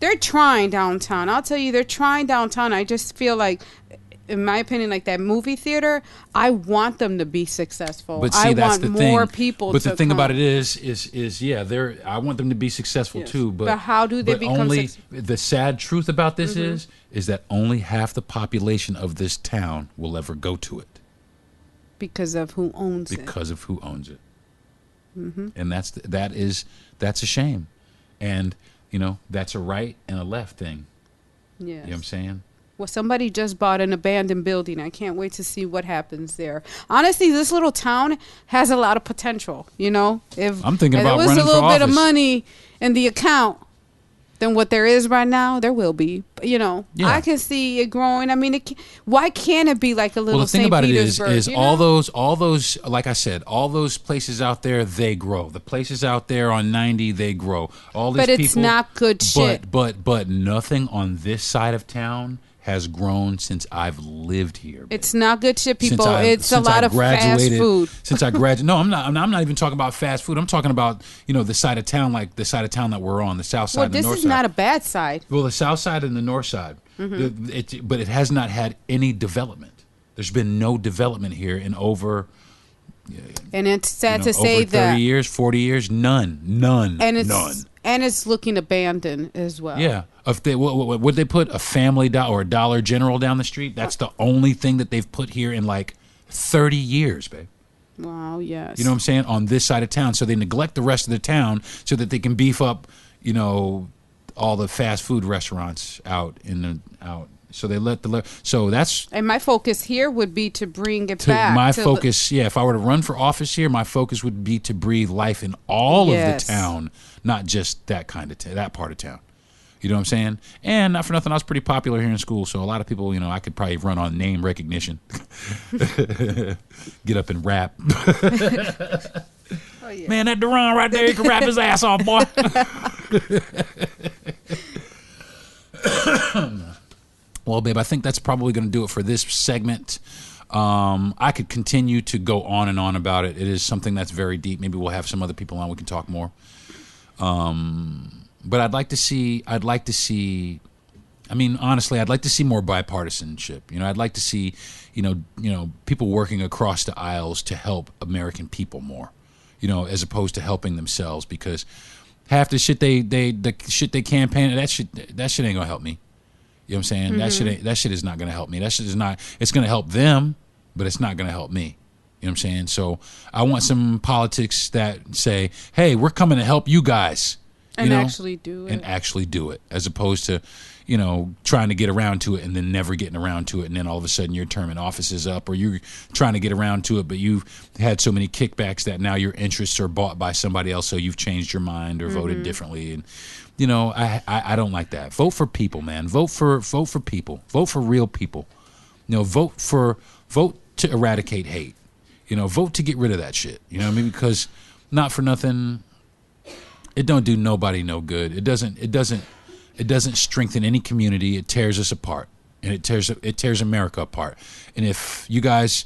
they're trying downtown. I'll tell you, they're trying downtown. I just feel like, in my opinion, like that movie theater, I want them to be successful. But see, I that's want the more thing. people. But the thing come. about it is, I want them to be successful too. But how do they become only successful? The sad truth about this is that only half the population of this town will ever go to it because of who owns it. Because of who owns it, and that's a shame, and that's a right and a left thing. Yes. You know what I'm saying? Well, somebody just bought an abandoned building. I can't wait to see what happens there. Honestly, this little town has a lot of potential. If I'm thinking about there was running a little for bit of office. money in the account than what there is right now, there will be. But, Yeah. I can see it growing. I mean, why can't it be like a little Well, the thing St. about Petersburg? it is all those, like I said, all those places out there, they grow. The places out there on 90, they grow. All these but it's people, not good shit. But nothing on this side of town has grown since I've lived here. Babe. It's not good shit, people. It's a lot of fast food. Since I graduated, no, I'm not even talking about fast food. I'm talking about the side of town, like the side of town that we're on, the south side. Well, and the this north is side. not a bad side. Well, the south side and the north side, but it has not had any development. There's been no development here in over. And it's sad to over say 30 that. 30 years, 40 years, none. And it's looking abandoned as well. Yeah. If they would they put a Family or a Dollar General down the street? That's the only thing that they've put here in like 30 years, babe. Wow, yes. You know what I'm saying? On this side of town. So they neglect the rest of the town so that they can beef up, all the fast food restaurants out. So they so that's. And my focus here would be to bring it back. My focus, if I were to run for office here, my focus would be to breathe life in all of the town, not just that kind of that part of town. You know what I'm saying? And not for nothing, I was pretty popular here in school, so a lot of people, I could probably run on name recognition. Get up and rap. Oh, yeah. Man, that Deron right there, he can rap his ass off, boy. Well, babe, I think that's probably going to do it for this segment. I could continue to go on and on about it. It is something that's very deep. Maybe we'll have some other people on. We can talk more. But I'd like to see. I mean, honestly, I'd like to see more bipartisanship. I'd like to see, people working across the aisles to help American people more. As opposed to helping themselves, because half the shit they campaign, that shit ain't gonna help me. You know what I'm saying? That shit is not gonna help me. That shit is not. It's gonna help them, but it's not gonna help me. You know what I'm saying? So I want some politics that say, "Hey, we're coming to help you guys." And actually do it. And actually do it, as opposed to, trying to get around to it and then never getting around to it, and then all of a sudden your term in office is up, or you're trying to get around to it, but you've had so many kickbacks that now your interests are bought by somebody else, so you've changed your mind or voted differently. And I don't like that. Vote for people, man. Vote for people. Vote for real people. Vote to eradicate hate. Vote to get rid of that shit. You know what I mean? Because not for nothing, it don't do nobody no good. It doesn't strengthen any community. It tears us apart, and it tears America apart. And if you guys,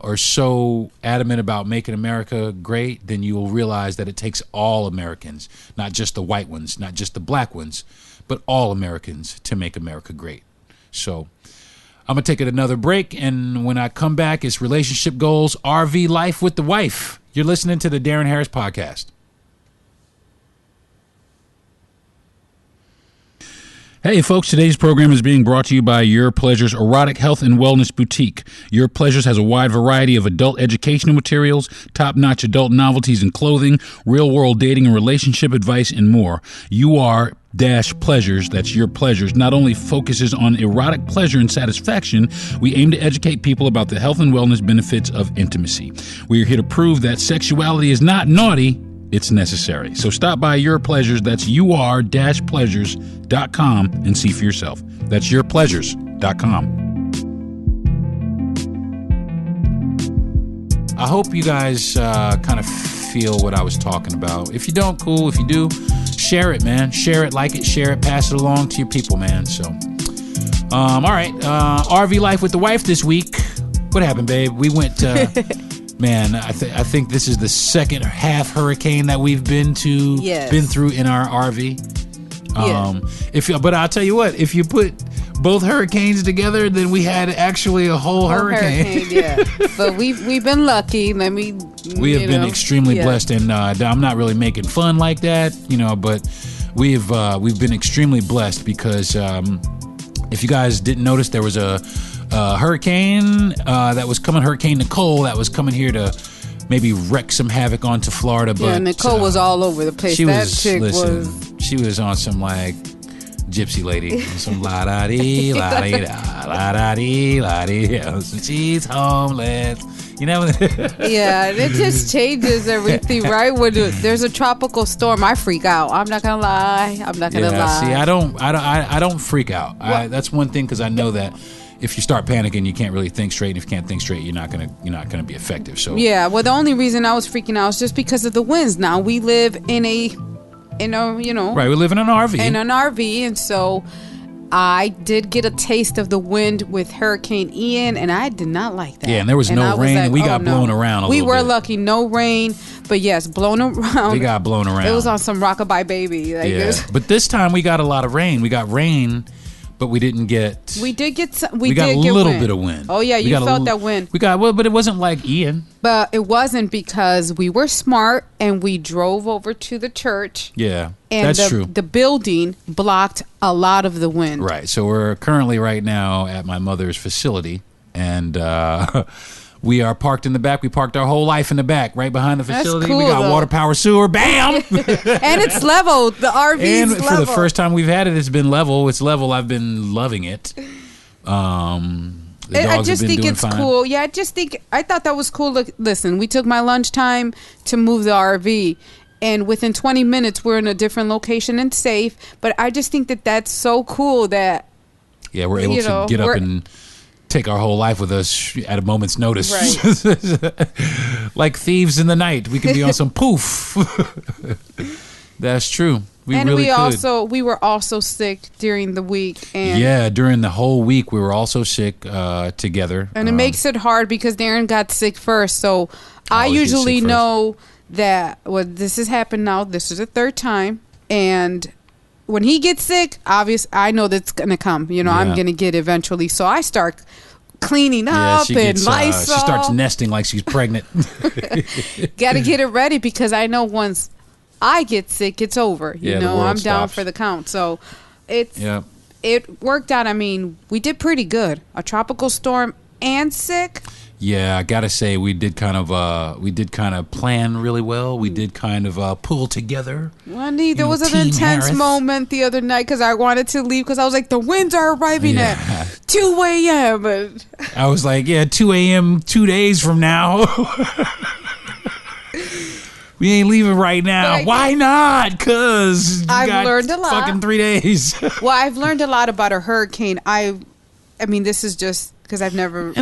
are so adamant about making America great, then you will realize that it takes all Americans, not just the white ones, not just the black ones, but all Americans to make America great. So I'm going to take another break, and when I come back, it's relationship goals, RV life with the wife. You're listening to the Deron Harris Podcast. Hey folks, today's program is being brought to you by Your Pleasures Erotic Health and Wellness Boutique. Your Pleasures has a wide variety of adult educational materials, top-notch adult novelties and clothing, real-world dating and relationship advice, and more. You are Pleasures, that's Your Pleasures, not only focuses on erotic pleasure and satisfaction, we aim to educate people about the health and wellness benefits of intimacy. We are here to prove that sexuality is not naughty, it's necessary. So stop by Your Pleasures, that's UR-pleasures.com, and see for yourself. That's yourpleasures.com. I hope you guys kind of feel what I was talking about. If you don't, cool. If you do, share it, man. Share it, like it, share it, pass it along to your people, man. So, all right. RV life with the wife this week. What happened, babe? We went, man, I think this is the second half hurricane that we've been through in our RV. But I'll tell you what, if you put both hurricanes together, then we had actually a whole hurricane. Yeah. But we've been lucky. We have been extremely blessed, and I'm not really making fun like that, but we've been extremely blessed because if you guys didn't notice, there was a hurricane that was coming, Hurricane Nicole, that was coming here to maybe wreak some havoc onto Florida. But Nicole was all over the place. She was on some like gypsy lady, some la da dee la dee da la da dee la dee. She's homeless, Yeah, it just changes everything, right? When there's a tropical storm, I freak out. I'm not gonna lie. See, I don't freak out. That's one thing, because I know that if you start panicking, you can't really think straight. And if you can't think straight, you're not gonna be effective. So yeah. Well, the only reason I was freaking out is just because of the winds. Now we live in a right, we live in an RV. And so I did get a taste of the wind with Hurricane Ian, and I did not like that. Yeah, and there was no rain, and we got blown around a little bit. We were lucky, no rain, but yes, blown around. We got blown around. It was on some rockabye baby. But this time we got a lot of rain. We got rain, but we didn't get... We got a little bit of wind. Oh, yeah, you felt that wind. But it wasn't like Ian. But it wasn't, because we were smart and we drove over to the church. Yeah, and that's true. The building blocked a lot of the wind. Right. So we're currently right now at my mother's facility, and we are parked in the back. We parked our whole life in the back, right behind the facility. That's cool, we got water, power, sewer. Bam! And it's level. The RV is level. And for the first time we've had it, it's been level. It's level. I've been loving it. I just think it's cool. Yeah, I thought that was cool. Look, listen, we took my lunchtime to move the RV, and within 20 minutes we're in a different location and safe. But I just think that that's so cool that we're able to get up and take our whole life with us at a moment's notice. Right. Like thieves in the night, we can be on some poof. That's true. We were also sick during the week. And during the whole week we were also sick together. And it makes it hard because Deron got sick first. So I usually know that this has happened now. This is the third time. And when he gets sick, obviously I know that's going to come. I'm going to get eventually. So I start cleaning up and Lysol. She starts nesting like she's pregnant. Got to get it ready, because I know once I get sick, it's over. I'm down for the count. So it worked out. I mean, we did pretty good. A tropical storm and sick. Yeah, I gotta say we did kind of plan really well. We did kind of pull together. Wendy, there was an intense moment the other night because I wanted to leave because I was like, the winds are arriving at 2 a.m. I was like, 2 a.m. 2 days from now. We ain't leaving right now. Why not? Because I've learned a lot. Fucking 3 days. Well, I've learned a lot about a hurricane. I mean, this is just because I've been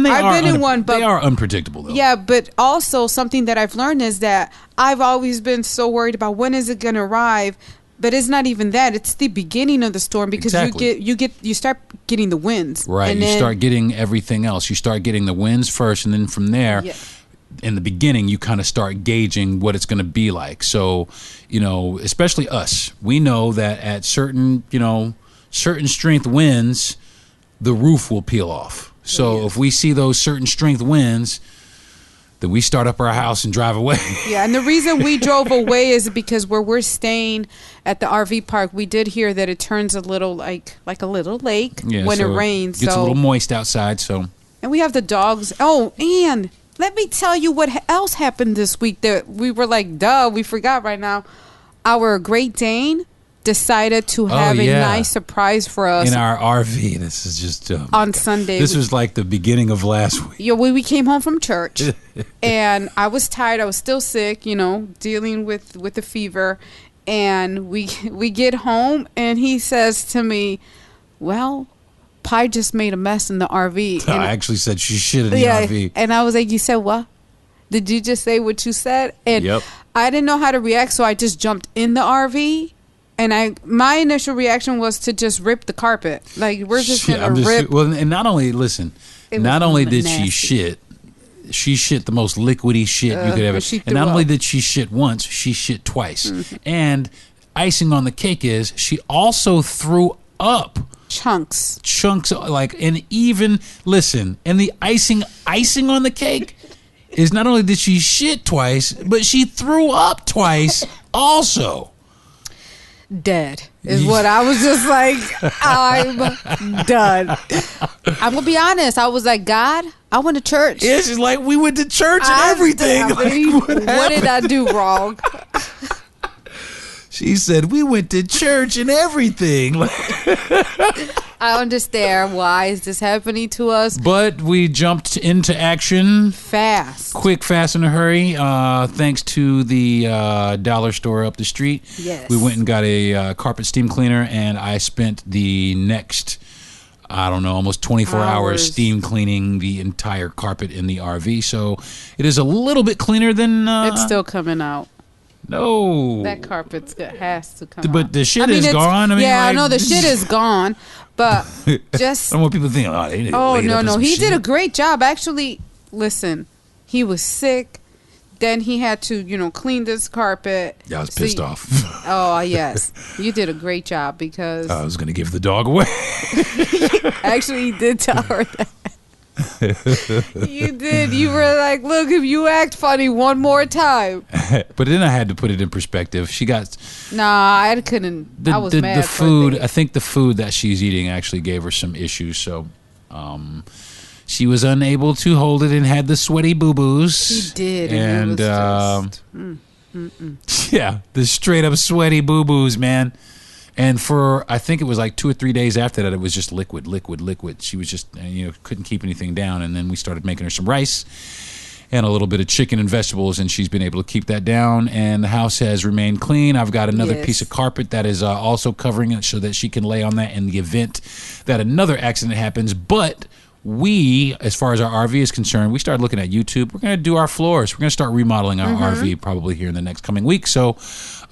in one, but they are unpredictable, though. Yeah, but also something that I've learned is that I've always been so worried about when is it going to arrive. But it's not even that. It's the beginning of the storm, because you start getting the winds. Right. And you start getting everything else. You start getting the winds first, and then from there. Yeah. In the beginning, you kind of start gauging what it's going to be like. So, especially us, we know that at certain strength winds, the roof will peel off. So if we see those certain strength winds, then we start up our house and drive away. Yeah, and the reason we drove away is because where we're staying at the RV park, we did hear that it turns a little like a little lake when it rains. It gets a little moist outside. So, and we have the dogs. Oh, and let me tell you what else happened this week that we were like, duh, we forgot right now. Our Great Dane decided to have a nice surprise for us in our RV. This is just on Sunday. This was like the beginning of last week. Yeah, we came home from church, and I was tired. I was still sick, dealing with the fever. And we get home, and he says to me, "Well, Pi just made a mess in the RV." And I actually said she shit in the RV. And I was like, "You said what? Did you just say what you said?" And yep. I didn't know how to react, so I just jumped in the RV. And my initial reaction was to just rip the carpet. Like, we're just going to rip. Well, and not only, not only did nasty. she shit the most liquidy shit you could ever. And not only did she shit once, she shit twice. Mm-hmm. And icing on the cake is she also threw up. Chunks, and even, and the icing on the cake is not only did she shit twice, but she threw up twice also. Dead is what I was just like. I'm done. I'm gonna be honest. I was like, God, I went to church. Yeah, she's like, we went to church and everything. What did I do wrong? She said, we went to church and everything. I understand why is this happening to us. But we jumped into action. Fast. Quick, fast, in a hurry. Thanks to the dollar store up the street. Yes. We went and got a carpet steam cleaner, and I spent the next, almost 24 hours steam cleaning the entire carpet in the RV. So it is a little bit cleaner than... it's still coming out. No. That carpet has to come out. But the shit is gone. I know the shit is gone. But just... I don't want people thinking, no. He did a great job. Actually, listen, he was sick. Then he had to, clean this carpet. Yeah, I was pissed off. Oh, yes. You did a great job because... I was going to give the dog away. Actually, he did tell her that. You did. You were like, look, if you act funny one more time. But then I had to put it in perspective. She got... Nah, I couldn't. I was mad. The food, I think the food that she's eating actually gave her some issues. So she was unable to hold it and had the sweaty boo-boos. She did. And it was just... Yeah, the straight up sweaty boo-boos, man. And for, I think it was like 2 or 3 days after that, it was just liquid. She was just, couldn't keep anything down. And then we started making her some rice and a little bit of chicken and vegetables, and she's been able to keep that down. And the house has remained clean. I've got another piece of carpet that is also covering it so that she can lay on that in the event that another accident happens. But we, as far as our RV is concerned, we started looking at YouTube. We're going to do our floors. We're going to start remodeling our RV probably here in the next coming week. So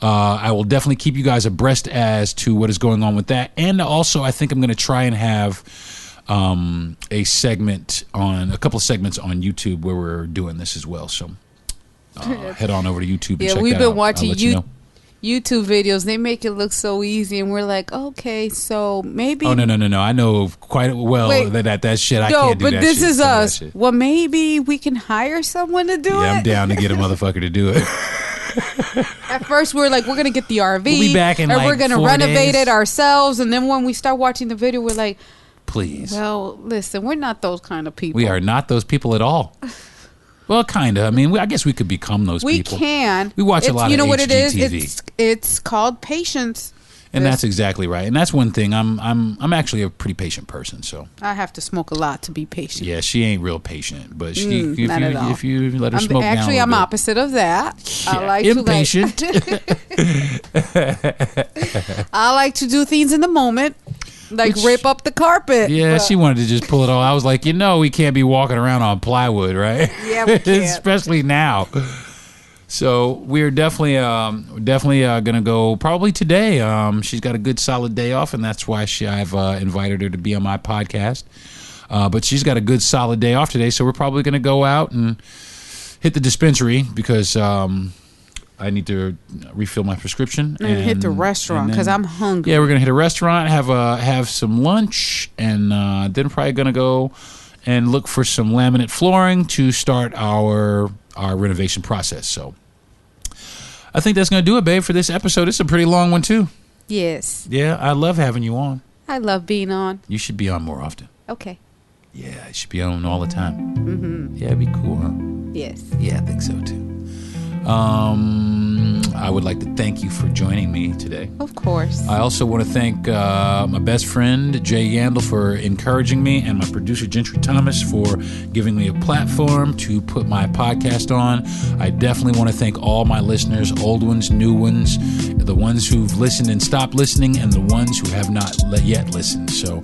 I will definitely keep you guys abreast as to what is going on with that. And also, I think I'm going to try and have a couple of segments on YouTube where we're doing this as well. So head on over to YouTube and check that out. Yeah, we've been watching YouTube videos. They make it look so easy, and we're like, okay, so maybe... Oh, no. I know quite well that shit, I can't do that shit. No, but this is us. Well, maybe we can hire someone to do it. Yeah, I'm down to get a motherfucker to do it. At first, we're like, we're going to get the RV. We'll be back in we're going to renovate days. it ourselves. And then when we start watching the video, we're like... Please. Well, listen, we're not those kind of people. We are not those people at all. Well, kind of. I mean, I guess we could become those people. We can. We watch a lot of HGTV. You know what it is? It's called patience. And that's exactly right. And that's one thing. I'm actually a pretty patient person. So I have to smoke a lot to be patient. Yeah, she ain't real patient, but if you let her smoke down. Actually, I'm opposite of that. Yeah, I like impatient. I like to do things in the moment. Like rip up the carpet. Yeah, she wanted to just pull it all. I was like, we can't be walking around on plywood, right? Yeah, we can't. Especially now. So we're definitely going to go probably today. She's got a good solid day off, and that's why I've invited her to be on my podcast. But she's got a good solid day off today, so we're probably going to go out and hit the dispensary because I need to refill my prescription. And hit the restaurant because I'm hungry. Yeah, we're going to hit a restaurant, have some lunch, and then probably going to go and look for some laminate flooring to start our renovation process. So I think that's going to do it, babe, for this episode. It's a pretty long one, too. Yes. Yeah, I love having you on. I love being on. You should be on more often. Okay. Yeah, you should be on all the time. Mm-hmm. Yeah, it'd be cool, huh? Yes. Yeah, I think so, too. I would like to thank you for joining me today. Of course. I also want to thank my best friend, Jay Yandel, for encouraging me, and my producer, Gentry Thomas, for giving me a platform to put my podcast on. I definitely want to thank all my listeners, old ones, new ones, the ones who've listened and stopped listening, and the ones who have not yet listened. So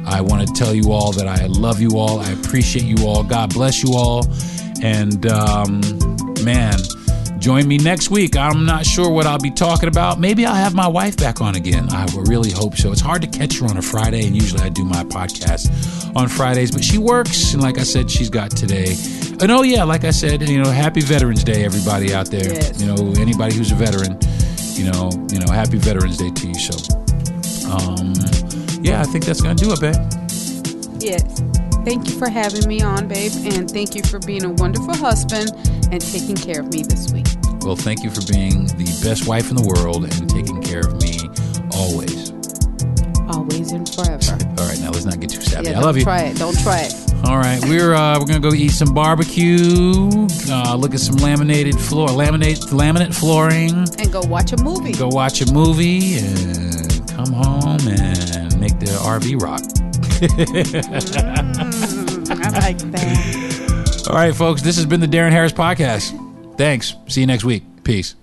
I want to tell you all that I love you all. I appreciate you all. God bless you all. And, man, join me next week. I'm not sure what I'll be talking about. Maybe I'll have my wife back on again. I really hope so. It's hard to catch her on a Friday, and usually I do my podcast on Fridays, but she works, and like I said, she's got today. And oh yeah, like I said, happy Veterans Day, everybody out there. Yes. Anybody who's a veteran, happy Veterans Day to you. So, yeah, I think that's gonna do it, babe. Yes. Thank you for having me on, babe, and thank you for being a wonderful husband and taking care of me this week. Well, thank you for being the best wife in the world and taking care of me always. Always and forever. All right, now let's not get too savvy. Yeah, I love you. Don't try it. All right, we're gonna go eat some barbecue. Look at some laminate flooring, and go watch a movie. Go watch a movie and come home and make the RV rock. I like that. All right, folks, this has been the Deron Harris Podcast. Thanks. See you next week. Peace.